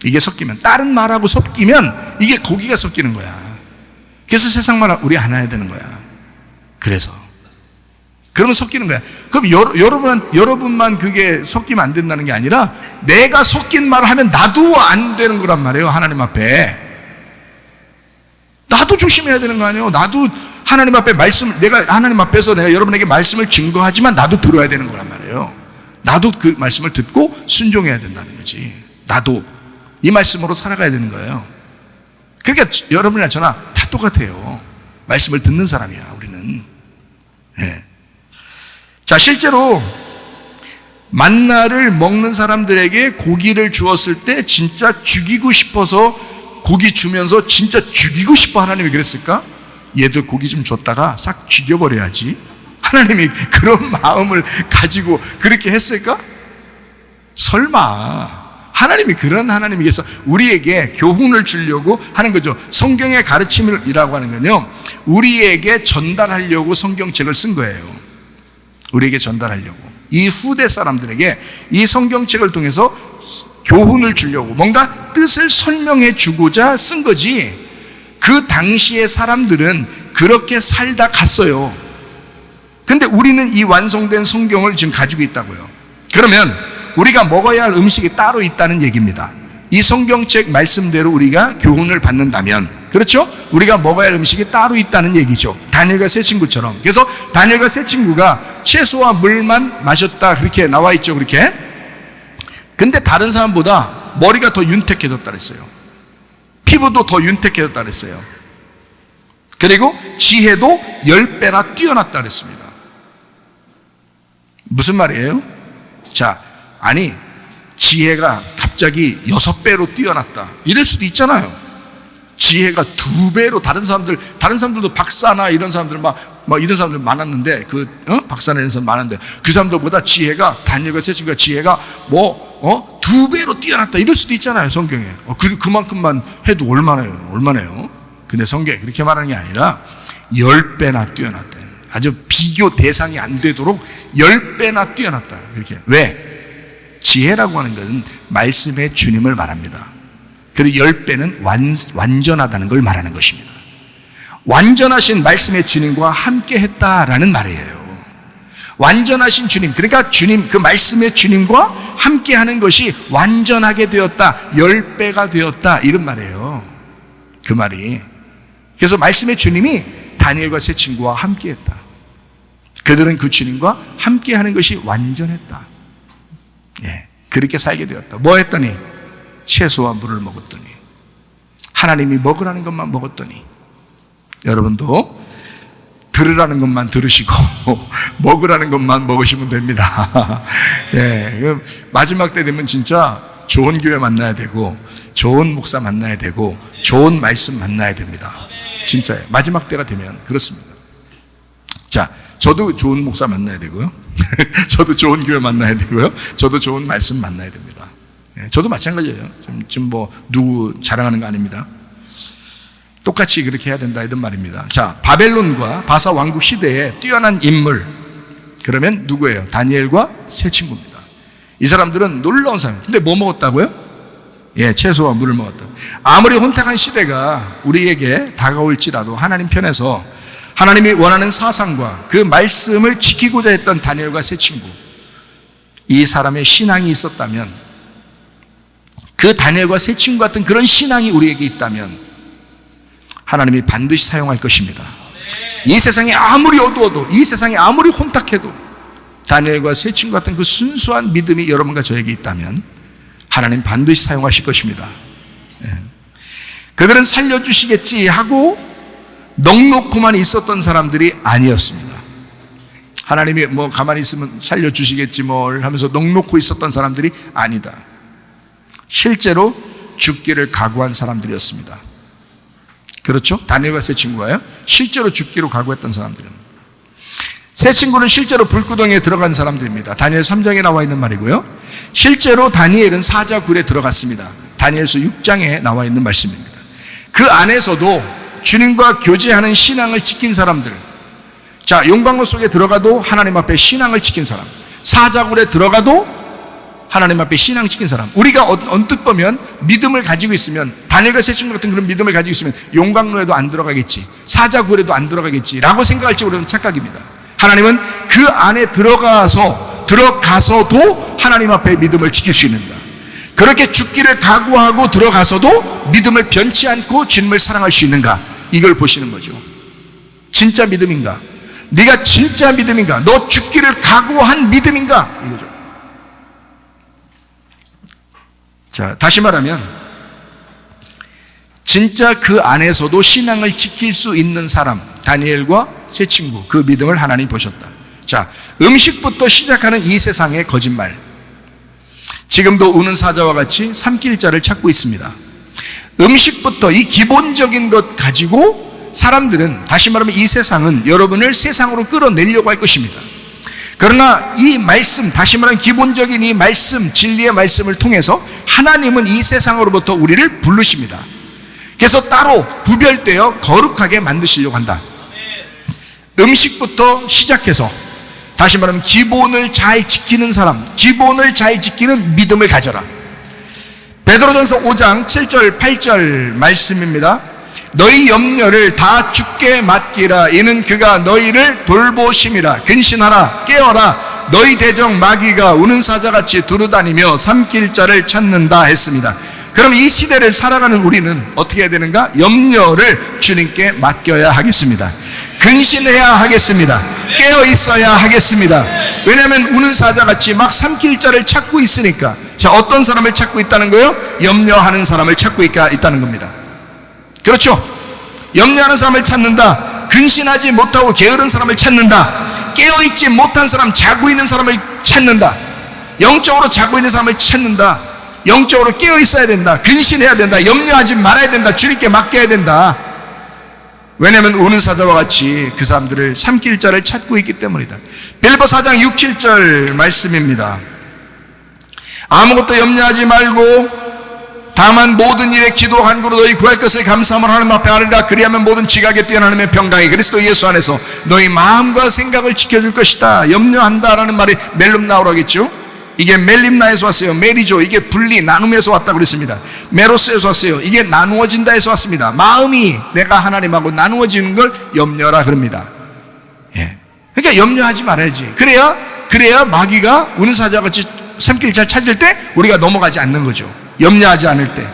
Speaker 3: 이게 섞이면, 다른 말하고 섞이면 이게 고기가 섞이는 거야. 그래서 세상 말 우리 안 해야 되는 거야. 그러면 섞이는 거야. 그럼 여러분만 그게 섞이면 안 된다는 게 아니라 내가 섞인 말을 하면 나도 안 되는 거란 말이에요. 하나님 앞에. 나도 조심해야 되는 거 아니에요? 나도 하나님 앞에 말씀을, 내가 하나님 앞에서 내가 여러분에게 말씀을 증거하지만 나도 들어야 되는 거란 말이에요. 나도 그 말씀을 듣고 순종해야 된다는 거지. 나도 이 말씀으로 살아가야 되는 거예요. 그러니까 여러분이나 저나 다 똑같아요. 말씀을 듣는 사람이야, 우리는. 네. 자, 실제로 만나를 먹는 사람들에게 고기를 주었을 때 진짜 죽이고 싶어서 고기 주면서 진짜 죽이고 싶어 하나님이 그랬을까? 얘들 고기 좀 줬다가 싹 죽여버려야지. 하나님이 그런 마음을 가지고 그렇게 했을까? 설마. 하나님이 그런 하나님이겠어. 우리에게 교훈을 주려고 하는 거죠. 성경의 가르침이라고 하는 건요, 우리에게 전달하려고 성경책을 쓴 거예요. 우리에게 전달하려고. 이 후대 사람들에게 이 성경책을 통해서 교훈을 주려고 뭔가 뜻을 설명해 주고자 쓴 거지. 그 당시의 사람들은 그렇게 살다 갔어요. 근데 우리는 이 완성된 성경을 지금 가지고 있다고요. 그러면 우리가 먹어야 할 음식이 따로 있다는 얘기입니다. 이 성경책 말씀대로 우리가 교훈을 받는다면, 그렇죠? 우리가 먹어야 할 음식이 따로 있다는 얘기죠. 다니엘과 세 친구처럼. 그래서 다니엘과 세 친구가 채소와 물만 마셨다, 그렇게 나와 있죠. 그렇게. 근데 다른 사람보다 머리가 더 윤택해졌다 그랬어요. 피부도 더 윤택해졌다 그랬어요. 그리고 지혜도 10배나 뛰어났다 그랬습니다. 무슨 말이에요? 자, 아니, 지혜가 갑자기 6배로 뛰어났다, 이럴 수도 있잖아요. 지혜가 2배로, 다른 사람들도 박사나 이런 사람들 막 이런 사람들 많았는데, 박사나 이런 사람 많았는데, 그 사람들보다 지혜가, 다니엘과 세 친구가 지혜가 2배로 뛰어났다, 이럴 수도 있잖아요, 성경에. 그만큼만 해도 얼마나요? 근데 성경에 그렇게 말하는 게 아니라 10배나 뛰어났다. 아주 비교 대상이 안 되도록 10배나 뛰어났다. 이렇게. 왜? 지혜라고 하는 것은 말씀의 주님을 말합니다. 그리고 10배는 완전하다는 걸 말하는 것입니다. 완전하신 말씀의 주님과 함께 했다라는 말이에요. 완전하신 주님, 그러니까 주님, 그 말씀의 주님과 함께 하는 것이 완전하게 되었다, 10배가 되었다, 이런 말이에요. 그 말이. 그래서 말씀의 주님이 다니엘과 세 친구와 함께 했다. 그들은 그 주님과 함께 하는 것이 완전했다. 예, 그렇게 살게 되었다. 뭐 했더니? 채소와 물을 먹었더니, 하나님이 먹으라는 것만 먹었더니, 여러분도 들으라는 것만 들으시고 먹으라는 것만 먹으시면 됩니다. 예, 마지막 때 되면 진짜 좋은 교회 만나야 되고, 좋은 목사 만나야 되고, 좋은 말씀 만나야 됩니다. 진짜예요. 마지막 때가 되면 그렇습니다. 자, 저도 좋은 목사 만나야 되고요. 저도 좋은 교회 만나야 되고요. 저도 좋은 말씀 만나야 됩니다. 저도 마찬가지예요. 지금 누구 자랑하는 거 아닙니다. 똑같이 그렇게 해야 된다, 이런 말입니다. 자, 바벨론과 바사 왕국 시대에 뛰어난 인물, 그러면 누구예요? 다니엘과 세 친구입니다. 이 사람들은 놀라운 사람. 근데 뭐 먹었다고요? 예, 채소와 물을 먹었다. 아무리 혼탁한 시대가 우리에게 다가올지라도 하나님 편에서 하나님이 원하는 사상과 그 말씀을 지키고자 했던 다니엘과 세 친구, 이 사람의 신앙이 있었다면, 그 다니엘과 세 친구 같은 그런 신앙이 우리에게 있다면 하나님이 반드시 사용할 것입니다. 이 세상이 아무리 어두워도, 이 세상이 아무리 혼탁해도 다니엘과 세 친구 같은 그 순수한 믿음이 여러분과 저에게 있다면 하나님 반드시 사용하실 것입니다. 그들은 살려주시겠지 하고 넉놓고만 있었던 사람들이 아니었습니다. 하나님이 가만히 있으면 살려주시겠지 뭘 하면서 넉놓고 있었던 사람들이 아니다. 실제로 죽기를 각오한 사람들이었습니다. 그렇죠? 다니엘과 세 친구가요, 실제로 죽기로 각오했던 사람들입니다. 세 친구는 실제로 불구덩이에 들어간 사람들입니다. 다니엘 3장에 나와 있는 말이고요. 실제로 다니엘은 사자굴에 들어갔습니다. 다니엘서 6장에 나와 있는 말씀입니다. 그 안에서도 주님과 교제하는 신앙을 지킨 사람들, 자, 용광로 속에 들어가도 하나님 앞에 신앙을 지킨 사람, 사자굴에 들어가도 하나님 앞에 신앙 지킨 사람. 우리가 언뜻 보면 믿음을 가지고 있으면, 다니엘과 세 친구 같은 그런 믿음을 가지고 있으면 용광로에도 안 들어가겠지, 사자굴에도 안 들어가겠지 라고 생각할지 우리는 착각입니다. 하나님은 그 안에 들어가서도 하나님 앞에 믿음을 지킬 수 있는다. 그렇게 죽기를 각오하고 들어가서도 믿음을 변치 않고 주님을 사랑할 수 있는가? 이걸 보시는 거죠. 진짜 믿음인가? 네가 진짜 믿음인가? 너 죽기를 각오한 믿음인가? 이거죠. 자, 다시 말하면 진짜 그 안에서도 신앙을 지킬 수 있는 사람, 다니엘과 세 친구, 그 믿음을 하나님 보셨다. 자, 음식부터 시작하는 이 세상의 거짓말, 지금도 우는 사자와 같이 삼킬 자를 찾고 있습니다. 음식부터 이 기본적인 것 가지고 사람들은, 다시 말하면 이 세상은 여러분을 세상으로 끌어내려고 할 것입니다. 그러나 이 말씀, 다시 말하면 기본적인 이 말씀, 진리의 말씀을 통해서 하나님은 이 세상으로부터 우리를 부르십니다. 그래서 따로 구별되어 거룩하게 만드시려고 한다. 음식부터 시작해서, 다시 말하면 기본을 잘 지키는 사람, 기본을 잘 지키는 믿음을 가져라. 베드로전서 5장 7절 8절 말씀입니다. 너희 염려를 다 주께 맡기라. 이는 그가 너희를 돌보심이라. 근신하라, 깨어라. 너희 대적 마귀가 우는 사자같이 두루다니며 삼킬 자를 찾는다 했습니다. 그럼 이 시대를 살아가는 우리는 어떻게 해야 되는가? 염려를 주님께 맡겨야 하겠습니다. 근신해야 하겠습니다. 깨어 있어야 하겠습니다. 왜냐하면 우는 사자같이 막 삼킬 자를 찾고 있으니까. 자, 어떤 사람을 찾고 있다는 거예요? 염려하는 사람을 찾고 있다는 겁니다. 그렇죠? 염려하는 사람을 찾는다. 근신하지 못하고 게으른 사람을 찾는다. 깨어있지 못한 사람, 자고 있는 사람을 찾는다. 영적으로 자고 있는 사람을 찾는다. 영적으로 깨어있어야 된다. 근신해야 된다. 염려하지 말아야 된다. 주님께 맡겨야 된다. 왜냐하면 우는 사자와 같이 그 사람들을 삼킬 자를 찾고 있기 때문이다. 빌립보 4장 6, 7절 말씀입니다. 아무것도 염려하지 말고 다만 모든 일에 기도 간구로 너희 구할 것을 감사함으로 하나님 앞에 아뢰라. 그리하면 모든 지각에 뛰어난 하나님의 평강이 그리스도 예수 안에서 너희 마음과 생각을 지켜줄 것이다. 염려한다라는 말이 멜름 나오라겠죠. 이게 멜림나에서 왔어요. 메리죠. 이게 분리, 나눔에서 왔다고 그랬습니다. 메로스에서 왔어요. 이게 나누어진다에서 왔습니다. 마음이 내가 하나님하고 나누어지는 걸 염려라 그럽니다. 예. 그러니까 염려하지 말아야지. 그래야 마귀가 우는 사자같이 삼킬 잘 찾을 때 우리가 넘어가지 않는 거죠. 염려하지 않을 때.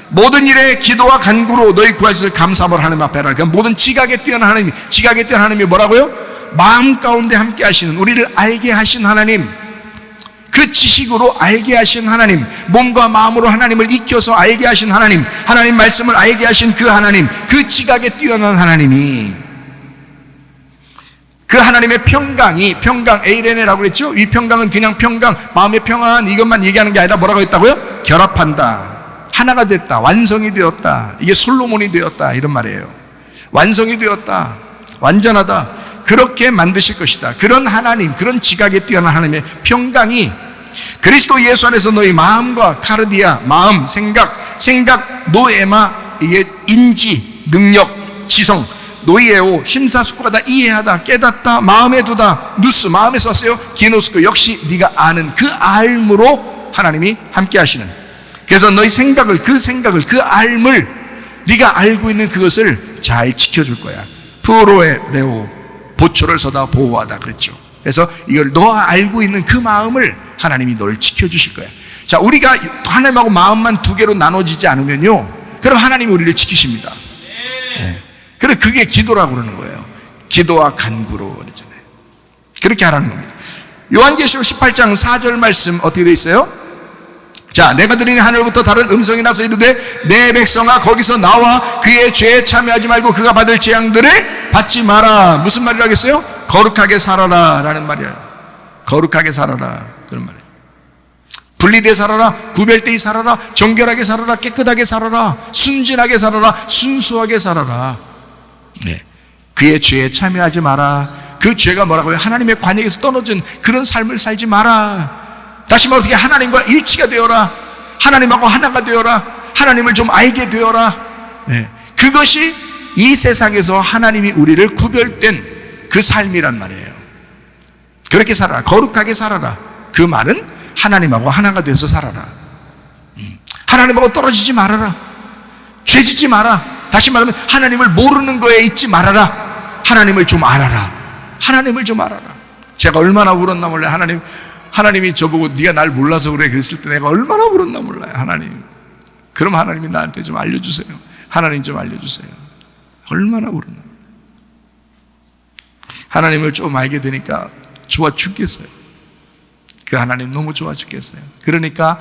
Speaker 3: 모든 일에 기도와 간구로 너희 구할 것을 감사함으로 하나님 앞에 하라. 그러니까 모든 지각에 뛰어난 하나님, 지각에 뛰어난 하나님이 뭐라고요? 마음 가운데 함께 하시는, 우리를 알게 하신 하나님, 그 지식으로 알게 하신 하나님, 몸과 마음으로 하나님을 익혀서 알게 하신 하나님, 하나님 말씀을 알게 하신 그 하나님, 그 지각에 뛰어난 하나님이, 그 하나님의 평강이, 평강 에이레네라고 그랬죠? 이 평강은 그냥 평강, 마음의 평안 이것만 얘기하는 게 아니라 뭐라고 했다고요? 결합한다, 하나가 됐다, 완성이 되었다, 이게 솔로몬이 되었다 이런 말이에요. 완성이 되었다, 완전하다, 그렇게 만드실 것이다. 그런 하나님, 그런 지각에 뛰어난 하나님의 평강이 그리스도 예수 안에서 너희 마음과 카르디아, 마음, 생각, 노에마, 이게 인지, 능력, 지성, 노이에오, 심사숙고하다, 이해하다, 깨닫다, 마음에 두다, 누스, 마음에 썼어요. 기노스코, 역시 네가 아는 그 알므로 하나님이 함께 하시는. 그래서 너희 생각을, 그 알물, 네가 알고 있는 그것을 잘 지켜줄 거야. 프로에 레오, 보초를 서다 보호하다 그랬죠. 그래서 이걸 너 알고 있는 그 마음을 하나님이 널 지켜주실 거야. 자, 우리가 하나님하고 마음만 두 개로 나눠지지 않으면요, 그럼 하나님이 우리를 지키십니다. 네. 그래, 그게 기도라고 그러는 거예요. 기도와 간구로 그러잖아요. 그렇게 하라는 겁니다. 요한계시록 18장 4절 말씀 어떻게 돼 있어요? 자, 내가 들으니 하늘부터 다른 음성이 나서 이르되 내 백성아 거기서 나와 그의 죄에 참여하지 말고 그가 받을 재앙들을 받지 마라. 무슨 말이라겠어요? 거룩하게 살아라 라는 말이에요. 거룩하게 살아라 그런 말이에요. 분리되어 살아라, 구별되어 살아라, 정결하게 살아라, 깨끗하게 살아라, 순진하게 살아라, 순수하게 살아라. 네. 그의 죄에 참여하지 마라. 그 죄가 뭐라고요? 하나님의 관역에서 떨어진 그런 삶을 살지 마라. 다시 말해 어떻게 하나님과 일치가 되어라. 하나님하고 하나가 되어라. 하나님을 좀 알게 되어라. 네. 그것이 이 세상에서 하나님이 우리를 구별된 그 삶이란 말이에요. 그렇게 살아라. 거룩하게 살아라. 그 말은 하나님하고 하나가 돼서 살아라. 하나님하고 떨어지지 말아라. 죄짓지 마라. 다시 말하면 하나님을 모르는 거에 있지 말아라. 하나님을 좀 알아라. 하나님을 좀 알아라. 제가 얼마나 울었나 몰라요. 하나님이 저보고 네가 날 몰라서 그래 그랬을 때 내가 얼마나 울었나 몰라요. 하나님, 그럼 하나님이 나한테 좀 알려주세요. 하나님 좀 알려주세요. 얼마나 모르나. 하나님을 좀 알게 되니까 좋아 죽겠어요. 그 하나님 너무 좋아 죽겠어요. 그러니까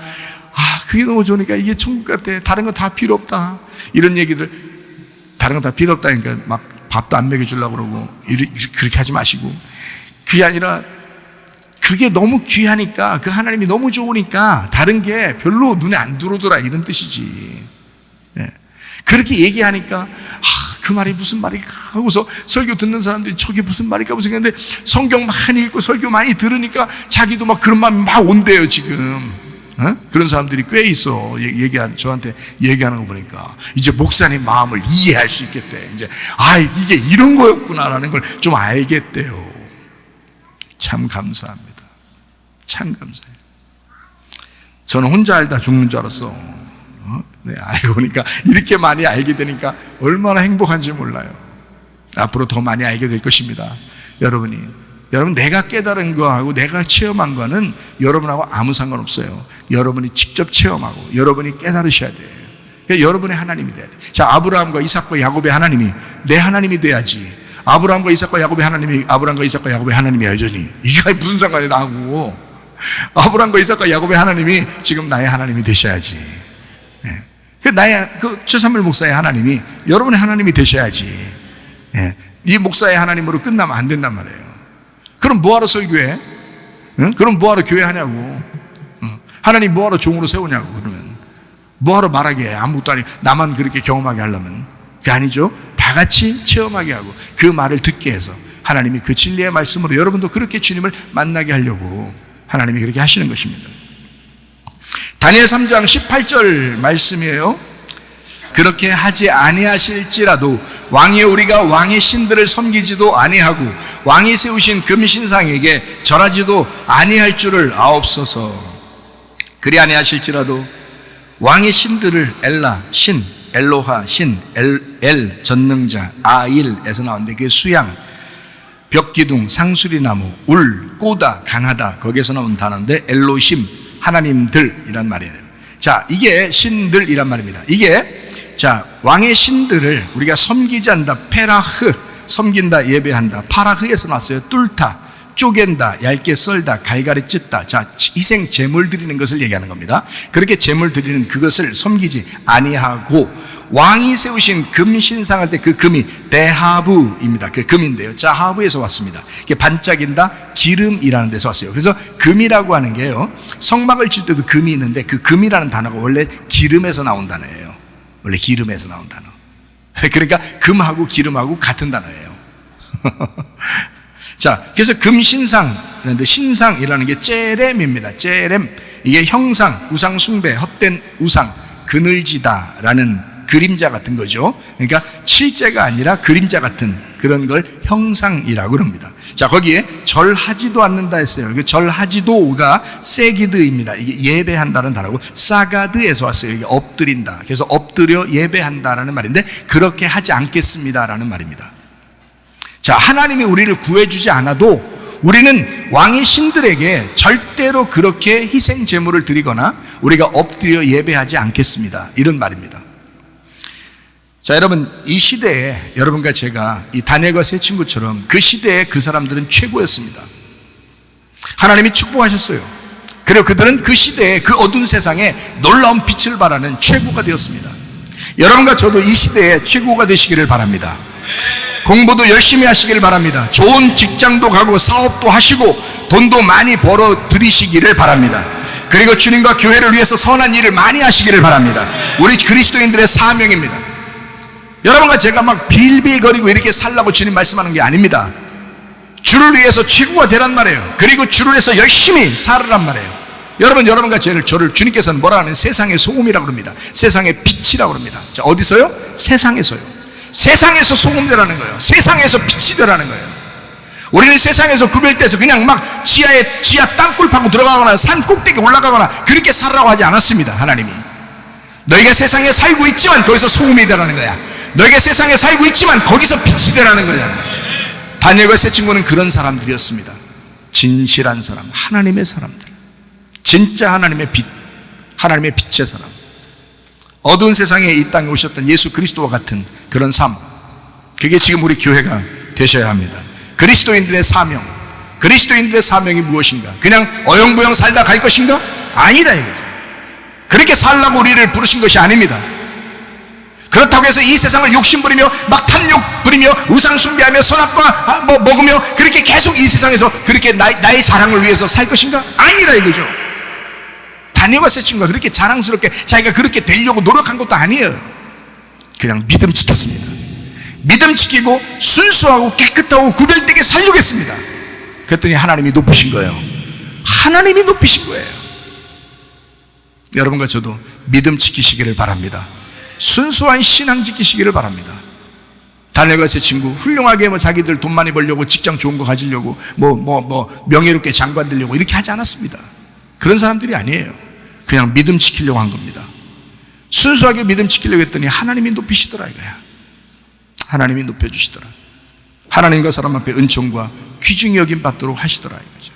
Speaker 3: 그게 너무 좋으니까 이게 천국 같아. 다른 거 다 필요 없다. 이런 얘기들, 다른 거 다 필요 없다니까 막 밥도 안 먹여주려고 그러고 그렇게 하지 마시고, 그게 아니라 그게 너무 귀하니까, 그 하나님이 너무 좋으니까 다른 게 별로 눈에 안 들어오더라, 이런 뜻이지. 예. 그렇게 얘기하니까 그 말이 무슨 말일까 하고서 설교 듣는 사람들이 저게 무슨 말일까 하고 생각했는데, 성경 많이 읽고 설교 많이 들으니까 자기도 막 그런 마음이 막 온대요 지금. 그런 사람들이 꽤 있어. 저한테 얘기하는 거 보니까 이제 목사님 마음을 이해할 수 있겠대. 이제 이게 이런 거였구나라는 걸 좀 알겠대요. 참 감사합니다. 참 감사해요. 저는 혼자 알다 죽는 줄 알았어. 네, 알고 보니까 이렇게 많이 알게 되니까 얼마나 행복한지 몰라요. 앞으로 더 많이 알게 될 것입니다. 여러분, 내가 깨달은 거하고 내가 체험한 거는 여러분하고 아무 상관없어요. 여러분이 직접 체험하고 여러분이 깨달으셔야 돼요. 그러니까 여러분의 하나님이 돼야 돼요. 자, 아브라함과 이삭과 야곱의 하나님이 내 하나님이 돼야지. 아브라함과 이삭과 야곱의 하나님이 아브라함과 이삭과 야곱의 하나님이 여전히, 이게 무슨 상관이 나고, 아브라함과 이삭과 야곱의 하나님이 지금 나의 하나님이 되셔야지. 예. 그 최삼일 목사의 하나님이 여러분의 하나님이 되셔야지. 예. 이 목사의 하나님으로 끝나면 안 된단 말이에요. 그럼 뭐하러 설교해? 응? 그럼 뭐하러 교회 하냐고. 하나님 뭐하러 종으로 세우냐고. 그러면 뭐하러 말하게 해? 아무것도 아니고 나만 그렇게 경험하게 하려면. 그게 아니죠. 다 같이 체험하게 하고 그 말을 듣게 해서 하나님이 그 진리의 말씀으로 여러분도 그렇게 주님을 만나게 하려고 하나님이 그렇게 하시는 것입니다. 다니엘 3장 18절 말씀이에요. 그렇게 하지 아니하실지라도 왕이 우리가 왕의 신들을 섬기지도 아니하고 왕이 세우신 금신상에게 절하지도 아니할 줄을 아옵소서. 그리 아니하실지라도 왕의 신들을 엘라 신, 엘로하 신, 엘 전능자, 아일에서 나오는데 그게 수양, 벽기둥, 상수리나무, 울, 꼬다, 강하다, 거기에서 나온 단어인데 엘로힘, 하나님들이란 말이에요. 자, 이게 신들이란 말입니다. 이게 자, 왕의 신들을 우리가 섬기지 않는다. 페라흐, 섬긴다, 예배한다. 파라흐에서 나왔어요. 뚫다, 쪼갠다, 얇게 썰다, 갈갈이 찢다. 자, 희생 제물 드리는 것을 얘기하는 겁니다. 그렇게 제물 드리는 그것을 섬기지 아니하고 왕이 세우신 금신상할 때 그 금이 데하부입니다. 그 금인데요. 자하부에서 왔습니다. 이게 반짝인다, 기름이라는 데서 왔어요. 그래서 금이라고 하는 게요, 성막을 칠 때도 금이 있는데 그 금이라는 단어가 원래 기름에서 나온 단어예요. 원래 기름에서 나온 단어. 그러니까 금하고 기름하고 같은 단어예요. 자, 그래서 금신상, 신상이라는 게 째렘입니다. 째렘. 이게 형상, 우상 숭배, 헛된 우상, 그늘지다라는 그림자 같은 거죠. 그러니까 실제가 아니라 그림자 같은 그런 걸 형상이라고 합니다. 자, 거기에 절하지도 않는다 했어요. 그 절하지도가 세기드입니다. 이게 예배한다는 단어고, 사가드에서 왔어요. 이게 엎드린다. 그래서 엎드려 예배한다라는 말인데, 그렇게 하지 않겠습니다라는 말입니다. 자, 하나님이 우리를 구해주지 않아도 우리는 왕의 신들에게 절대로 그렇게 희생 제물을 드리거나 우리가 엎드려 예배하지 않겠습니다. 이런 말입니다. 자, 여러분, 이 시대에 여러분과 제가 이 다니엘과 세 친구처럼 그 시대에 그 사람들은 최고였습니다. 하나님이 축복하셨어요. 그리고 그들은 그 시대에 그 어두운 세상에 놀라운 빛을 발하는 최고가 되었습니다. 여러분과 저도 이 시대에 최고가 되시기를 바랍니다. 공부도 열심히 하시기를 바랍니다. 좋은 직장도 가고 사업도 하시고 돈도 많이 벌어 들이시기를 바랍니다. 그리고 주님과 교회를 위해서 선한 일을 많이 하시기를 바랍니다. 우리 그리스도인들의 사명입니다. 여러분과 제가 막 빌빌거리고 이렇게 살라고 주님 말씀하는 게 아닙니다. 주를 위해서 최고가 되란 말이에요. 그리고 주를 위해서 열심히 살으란 말이에요. 여러분과 저를 주님께서는 뭐라 하는, 세상의 소금이라고 합니다. 세상의 빛이라고 합니다. 자, 어디서요? 세상에서요. 세상에서 소금 되라는 거예요. 세상에서 빛이 되라는 거예요. 우리는 세상에서 구별돼서 그냥 막 지하 땅굴 파고 들어가거나 산 꼭대기 올라가거나 그렇게 살라고 하지 않았습니다. 하나님이 너희가 세상에 살고 있지만 거기서 소금이 되라는 거야. 너희가 세상에 살고 있지만 거기서 빛이 되라는 거잖아. 다니엘과 세 친구는 그런 사람들이었습니다. 진실한 사람, 하나님의 사람들, 진짜 하나님의 빛, 하나님의 빛의 사람, 어두운 세상에 이 땅에 오셨던 예수 그리스도와 같은 그런 삶, 그게 지금 우리 교회가 되셔야 합니다. 그리스도인들의 사명, 그리스도인들의 사명이 무엇인가? 그냥 어영부영 살다 갈 것인가? 아니다 이거죠. 그렇게 살라고 우리를 부르신 것이 아닙니다. 그렇다고 해서 이 세상을 욕심부리며 막 탐욕 부리며 우상 숭배하며 선악과 먹으며 그렇게 계속 이 세상에서 그렇게 나의 자랑을 위해서 살 것인가? 아니라 이거죠. 다니엘과 세 친구가 그렇게 자랑스럽게 자기가 그렇게 되려고 노력한 것도 아니에요. 그냥 믿음 지켰습니다. 믿음 지키고 순수하고 깨끗하고 구별되게 살려겠습니다. 그랬더니 하나님이 높으신 거예요. 하나님이 높이신 거예요. 여러분과 저도 믿음 지키시기를 바랍니다. 순수한 신앙 지키시기를 바랍니다. 다니엘과 세 친구 훌륭하게 자기들 돈 많이 벌려고 직장 좋은 거 가지려고 명예롭게 장관 되려고 이렇게 하지 않았습니다. 그런 사람들이 아니에요. 그냥 믿음 지키려고 한 겁니다. 순수하게 믿음 지키려고 했더니 하나님이 높이시더라 이거야. 하나님이 높여주시더라. 하나님과 사람 앞에 은총과 귀중히 여김 받도록 하시더라 이거죠.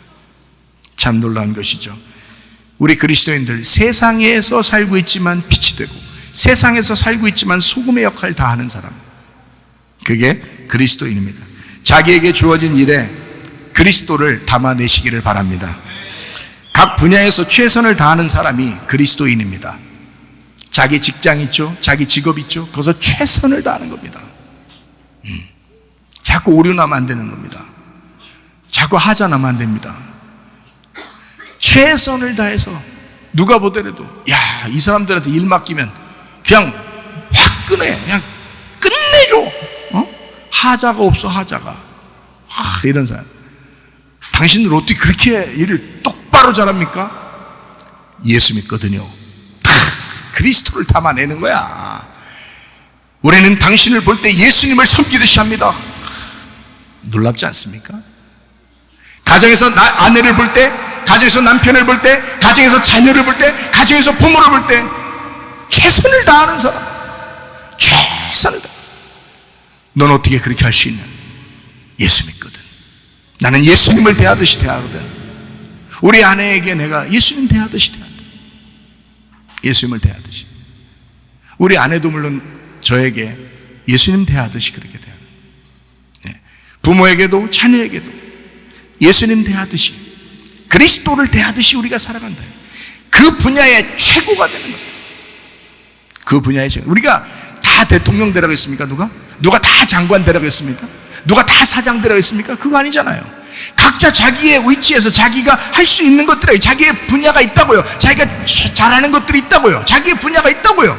Speaker 3: 참 놀라운 것이죠. 우리 그리스도인들 세상에서 살고 있지만 빛이 되고 세상에서 살고 있지만 소금의 역할을 다하는 사람, 그게 그리스도인입니다. 자기에게 주어진 일에 그리스도를 담아내시기를 바랍니다. 각 분야에서 최선을 다하는 사람이 그리스도인입니다. 자기 직장 있죠? 자기 직업 있죠? 거기서 최선을 다하는 겁니다. 자꾸 오류 나면 안 되는 겁니다. 자꾸 하자 나면 안 됩니다. 최선을 다해서 누가 보더라도 야, 이 사람들한테 일 맡기면 그냥 확 끝내, 그냥 끝내줘. 하자가 없어, 하자가. 이런 사람. 당신들 어떻게 그렇게 일을 똑바로 잘합니까? 예수 믿거든요. 그리스도를 담아내는 거야. 우리는 당신을 볼 때 예수님을 섬기듯이 합니다. 놀랍지 않습니까? 가정에서 아내를 볼 때, 가정에서 남편을 볼 때, 가정에서 자녀를 볼 때, 가정에서 부모를 볼 때 최선을 다하는 사람, 최선을 다. 넌 어떻게 그렇게 할 수 있냐? 예수 믿거든. 나는 예수님을 대하듯이 대하거든. 우리 아내에게 내가 예수님 대하듯이 대한다. 예수님을 대하듯이. 우리 아내도 물론 저에게 예수님 대하듯이 그렇게 대하는. 네. 부모에게도 자녀에게도 예수님 대하듯이, 그리스도를 대하듯이 우리가 살아간다. 그 분야의 최고가 되는 거예요. 그 분야의 최고. 우리가 다 대통령 되라고 했습니까? 누가 다 장관 되라고 했습니까? 누가 다 사장 되라고 했습니까? 그거 아니잖아요. 각자 자기의 위치에서 자기가 할 수 있는 것들이, 자기의 분야가 있다고요. 자기가 잘하는 것들이 있다고요. 자기의 분야가 있다고요.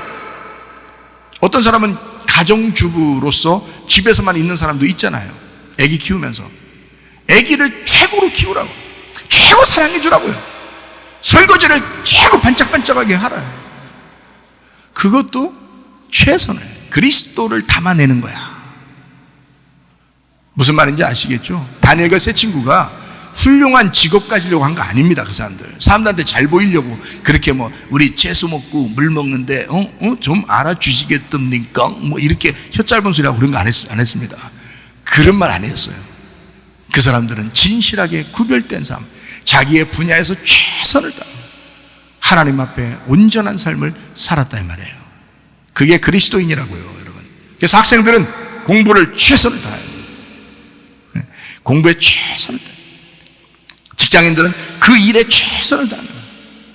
Speaker 3: 어떤 사람은 가정주부로서 집에서만 있는 사람도 있잖아요. 아기 키우면서 아기를 최고로 키우라고, 최고 사랑해 주라고요. 설거지를 최고 반짝반짝하게 하라요. 그것도 최선을, 그리스도를 담아내는 거야. 무슨 말인지 아시겠죠? 다니엘과 세 친구가 훌륭한 직업 가지려고 한 거 아닙니다. 그 사람들한테 잘 보이려고 그렇게 우리 채소 먹고 물 먹는데 좀 알아주시겠습니까? 이렇게 혀 짧은 소리하고 그런 거 안 했습니다. 그런 말 안 했어요. 그 사람들은 진실하게 구별된 삶, 자기의 분야에서 최선을 다하고 하나님 앞에 온전한 삶을 살았다 이 말이에요. 그게 그리스도인이라고요, 여러분. 그래서 학생들은 공부를 최선을 다해요. 공부에 최선을 다해요. 직장인들은 그 일에 최선을 다하는 거예요.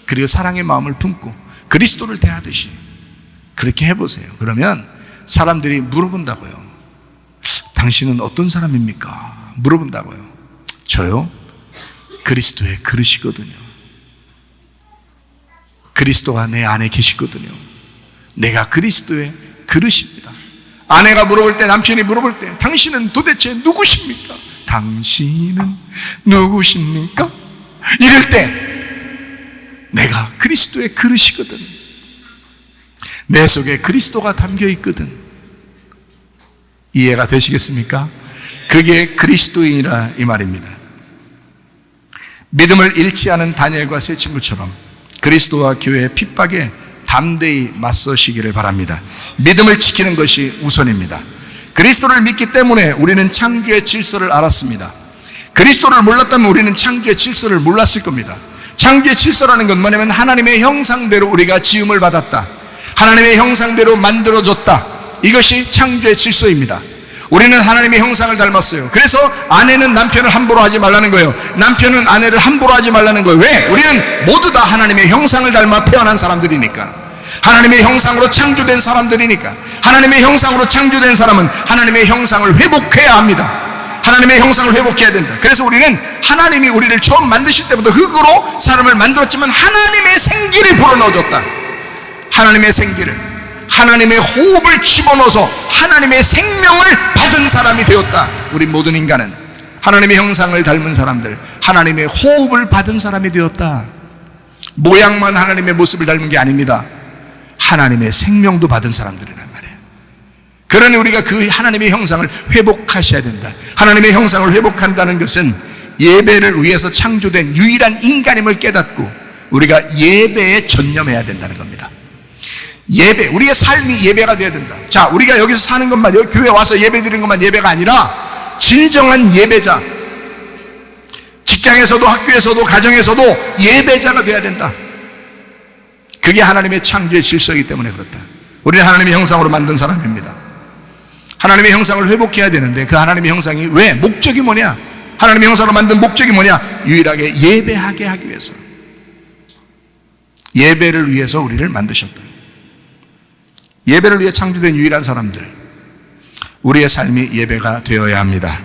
Speaker 3: 그리고 사랑의 마음을 품고 그리스도를 대하듯이 그렇게 해보세요. 그러면 사람들이 물어본다고요. 당신은 어떤 사람입니까? 물어본다고요. 저요? 그리스도의 그릇이거든요. 그리스도가 내 안에 계시거든요. 내가 그리스도의 그릇입니다. 아내가 물어볼 때, 남편이 물어볼 때 당신은 도대체 누구십니까? 당신은 누구십니까? 이럴 때 내가 그리스도의 그릇이거든. 내 속에 그리스도가 담겨 있거든. 이해가 되시겠습니까? 그게 그리스도인이라 이 말입니다. 믿음을 잃지 않은 다니엘과 세 친구처럼 그리스도와 교회의 핍박에 담대히 맞서시기를 바랍니다. 믿음을 지키는 것이 우선입니다. 그리스도를 믿기 때문에 우리는 창조의 질서를 알았습니다. 그리스도를 몰랐다면 우리는 창조의 질서를 몰랐을 겁니다. 창조의 질서라는 건 뭐냐면 하나님의 형상대로 우리가 지음을 받았다. 하나님의 형상대로 만들어졌다. 이것이 창조의 질서입니다. 우리는 하나님의 형상을 닮았어요. 그래서 아내는 남편을 함부로 하지 말라는 거예요. 남편은 아내를 함부로 하지 말라는 거예요. 왜? 우리는 모두 다 하나님의 형상을 닮아 태어난 사람들이니까. 하나님의 형상으로 창조된 사람들이니까. 하나님의 형상으로 창조된 사람은 하나님의 형상을 회복해야 합니다. 하나님의 형상을 회복해야 된다. 그래서 우리는 하나님이 우리를 처음 만드실 때부터 흙으로 사람을 만들었지만 하나님의 생기를 불어넣어줬다. 하나님의 생기를, 하나님의 호흡을 집어넣어서 하나님의 생명을 받은 사람이 되었다. 우리 모든 인간은 하나님의 형상을 닮은 사람들, 하나님의 호흡을 받은 사람이 되었다. 모양만 하나님의 모습을 닮은 게 아닙니다. 하나님의 생명도 받은 사람들이란 말이에요. 그러니 우리가 그 하나님의 형상을 회복하셔야 된다. 하나님의 형상을 회복한다는 것은 예배를 위해서 창조된 유일한 인간임을 깨닫고 우리가 예배에 전념해야 된다는 겁니다. 예배, 우리의 삶이 예배가 되어야 된다. 자, 우리가 여기서 사는 것만, 여기 교회 와서 예배 드리는 것만 예배가 아니라 진정한 예배자, 직장에서도 학교에서도 가정에서도 예배자가 되어야 된다. 그게 하나님의 창조의 질서이기 때문에 그렇다. 우리는 하나님의 형상으로 만든 사람입니다. 하나님의 형상을 회복해야 되는데 그 하나님의 형상이 왜? 목적이 뭐냐? 하나님의 형상으로 만든 목적이 뭐냐? 유일하게 예배하게 하기 위해서. 예배를 위해서 우리를 만드셨다. 예배를 위해 창조된 유일한 사람들, 우리의 삶이 예배가 되어야 합니다.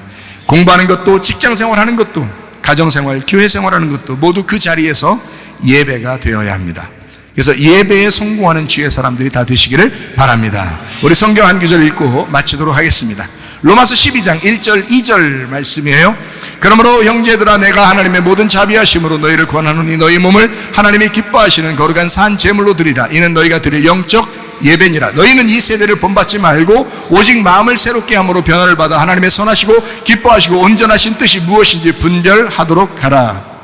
Speaker 3: 공부하는 것도, 직장생활하는 것도, 가정생활, 교회생활하는 것도 모두 그 자리에서 예배가 되어야 합니다. 그래서 예배에 성공하는 주의 사람들이 다 되시기를 바랍니다. 우리 성경 한 구절 읽고 마치도록 하겠습니다. 로마서 12장 1절 2절 말씀이에요. 그러므로 형제들아, 내가 하나님의 모든 자비하심으로 너희를 권하노니 너희 몸을 하나님이 기뻐하시는 거룩한 산 제물로 드리라. 이는 너희가 드릴 영적 예배니라. 너희는 이 세대를 본받지 말고 오직 마음을 새롭게 함으로 변화를 받아 하나님의 선하시고 기뻐하시고 온전하신 뜻이 무엇인지 분별하도록 하라.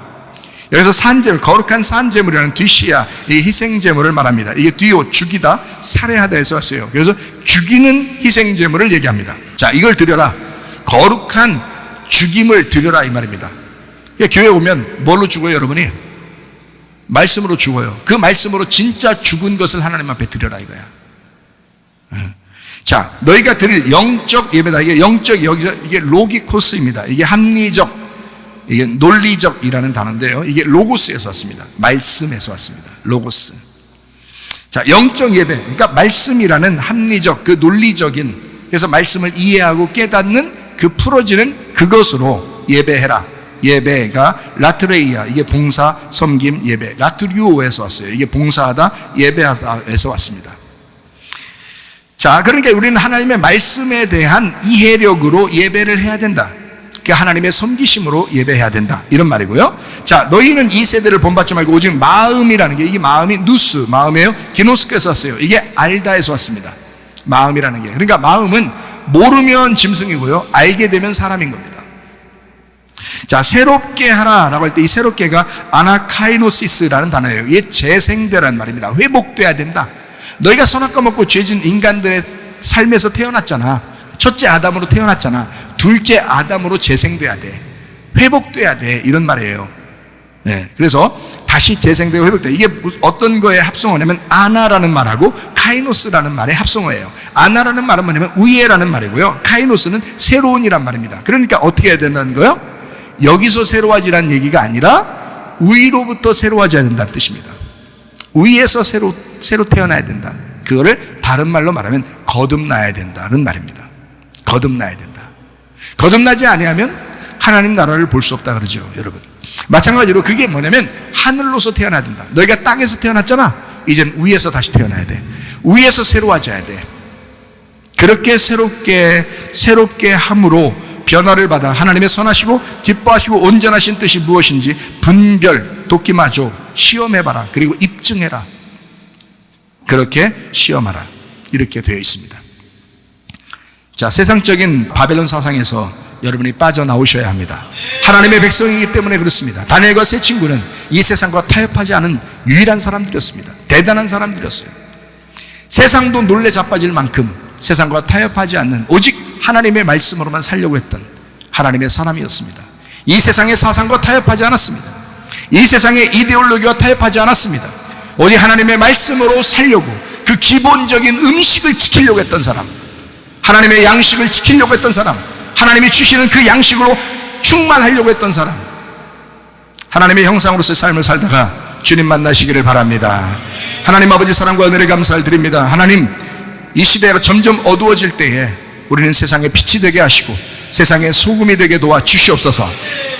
Speaker 3: 여기서 산제물, 거룩한 산제물이라는 뒤시야, 이 희생제물을 말합니다. 이게 뒤오, 죽이다, 살해하다에서 왔어요. 그래서 죽이는 희생제물을 얘기합니다. 자, 이걸 드려라. 거룩한 죽임을 드려라 이 말입니다. 교회 오면 뭘로 죽어요, 여러분이? 말씀으로 죽어요. 그 말씀으로 진짜 죽은 것을 하나님 앞에 드려라 이거야. 자, 너희가 드릴 영적 예배다. 이게 영적, 여기서 이게 로기코스입니다. 이게 합리적, 이게 논리적이라는 단어인데요. 이게 로고스에서 왔습니다. 말씀에서 왔습니다. 로고스. 자, 영적 예배. 그러니까 말씀이라는 합리적, 그 논리적인, 그래서 말씀을 이해하고 깨닫는 그 풀어지는 그것으로 예배해라. 예배가 라트레이아, 이게 봉사, 섬김, 예배. 라트리오에서 왔어요. 이게 봉사하다, 예배하다에서 왔습니다. 자, 그러니까 우리는 하나님의 말씀에 대한 이해력으로 예배를 해야 된다. 그 하나님의 섬기심으로 예배해야 된다, 이런 말이고요. 자, 너희는 이 세대를 본받지 말고 오직 마음이라는 게, 이 마음이 누스, 마음이에요. 기노스께서 왔어요. 이게 알다에서 왔습니다. 마음이라는 게. 그러니까 마음은 모르면 짐승이고요, 알게 되면 사람인 겁니다. 자, 새롭게 하라라고 할 때 이 새롭게가 아나카이노시스라는 단어예요. 이게 재생되라는 말입니다. 회복돼야 된다. 너희가 선악과 먹고 죄진 인간들의 삶에서 태어났잖아. 첫째 아담으로 태어났잖아. 둘째 아담으로 재생돼야 돼. 회복돼야 돼. 이런 말이에요. 네, 그래서 다시 재생되고 회복돼. 이게 어떤 거에 합성어냐면 아나라는 말하고 카이노스라는 말의 합성어예요. 아나라는 말은 뭐냐면 의예라는 말이고요. 카이노스는 새로운이란 말입니다. 그러니까 어떻게 해야 된다는 거예요? 여기서 새로워지라는 얘기가 아니라 의로부터 새로워져야 된다는 뜻입니다. 의에서 새로 태어나야 된다. 그거를 다른 말로 말하면 거듭나야 된다는 말입니다. 거듭나야 된다. 거듭나지 아니하면 하나님 나라를 볼 수 없다 그러죠, 여러분. 마찬가지로 그게 뭐냐면 하늘로서 태어나야 된다. 너희가 땅에서 태어났잖아. 이젠 위에서 다시 태어나야 돼. 위에서 새로워져야 돼. 그렇게 새롭게 함으로 변화를 받아 하나님의 선하시고 기뻐하시고 온전하신 뜻이 무엇인지 분별, 도끼마죠, 시험해봐라. 그리고 입증해라. 그렇게 시험하라. 이렇게 되어 있습니다. 자, 세상적인 바벨론 사상에서 여러분이 빠져나오셔야 합니다. 하나님의 백성이기 때문에 그렇습니다. 다니엘과 세 친구는 이 세상과 타협하지 않은 유일한 사람들이었습니다. 대단한 사람들이었어요. 세상도 놀래 자빠질 만큼 세상과 타협하지 않는 오직 하나님의 말씀으로만 살려고 했던 하나님의 사람이었습니다. 이 세상의 사상과 타협하지 않았습니다. 이 세상의 이데올로기와 타협하지 않았습니다. 오직 하나님의 말씀으로 살려고 그 기본적인 음식을 지키려고 했던 사람, 하나님의 양식을 지키려고 했던 사람, 하나님이 주시는 그 양식으로 충만하려고 했던 사람, 하나님의 형상으로서의 삶을 살다가 주님 만나시기를 바랍니다. 하나님 아버지 사랑과 은혜를 감사를 드립니다. 하나님, 이 시대가 점점 어두워질 때에 우리는 세상의 빛이 되게 하시고 세상의 소금이 되게 도와 주시옵소서.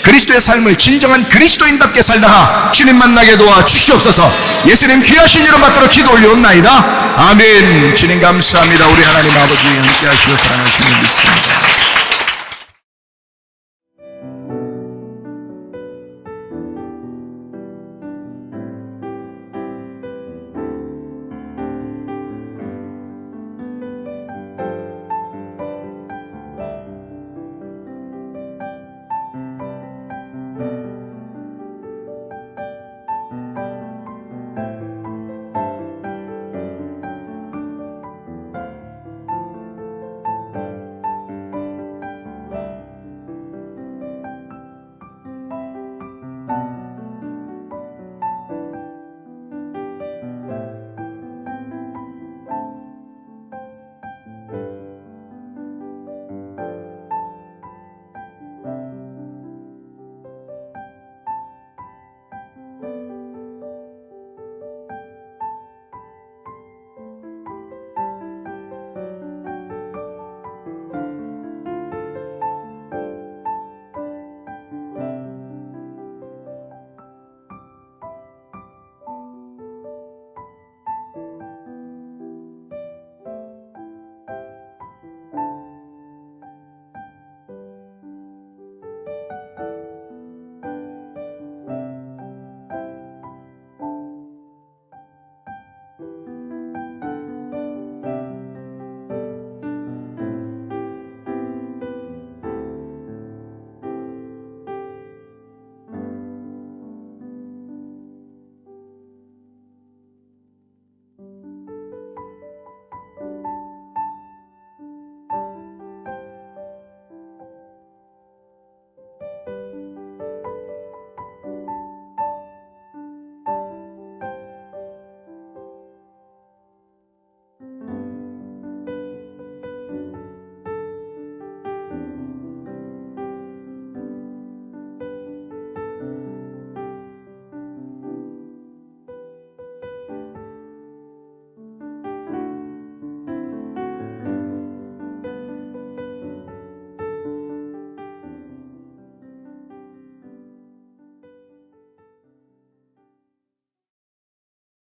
Speaker 3: 그리스도의 삶을 진정한 그리스도인답게 살다가 주님 만나게 도와 주시옵소서. 예수님 귀하신 이름 받들어 기도 올려옵나이다. 아멘. 주님 감사합니다. 우리 하나님 아버지 함께 하시고 사랑하시는 믿습니다.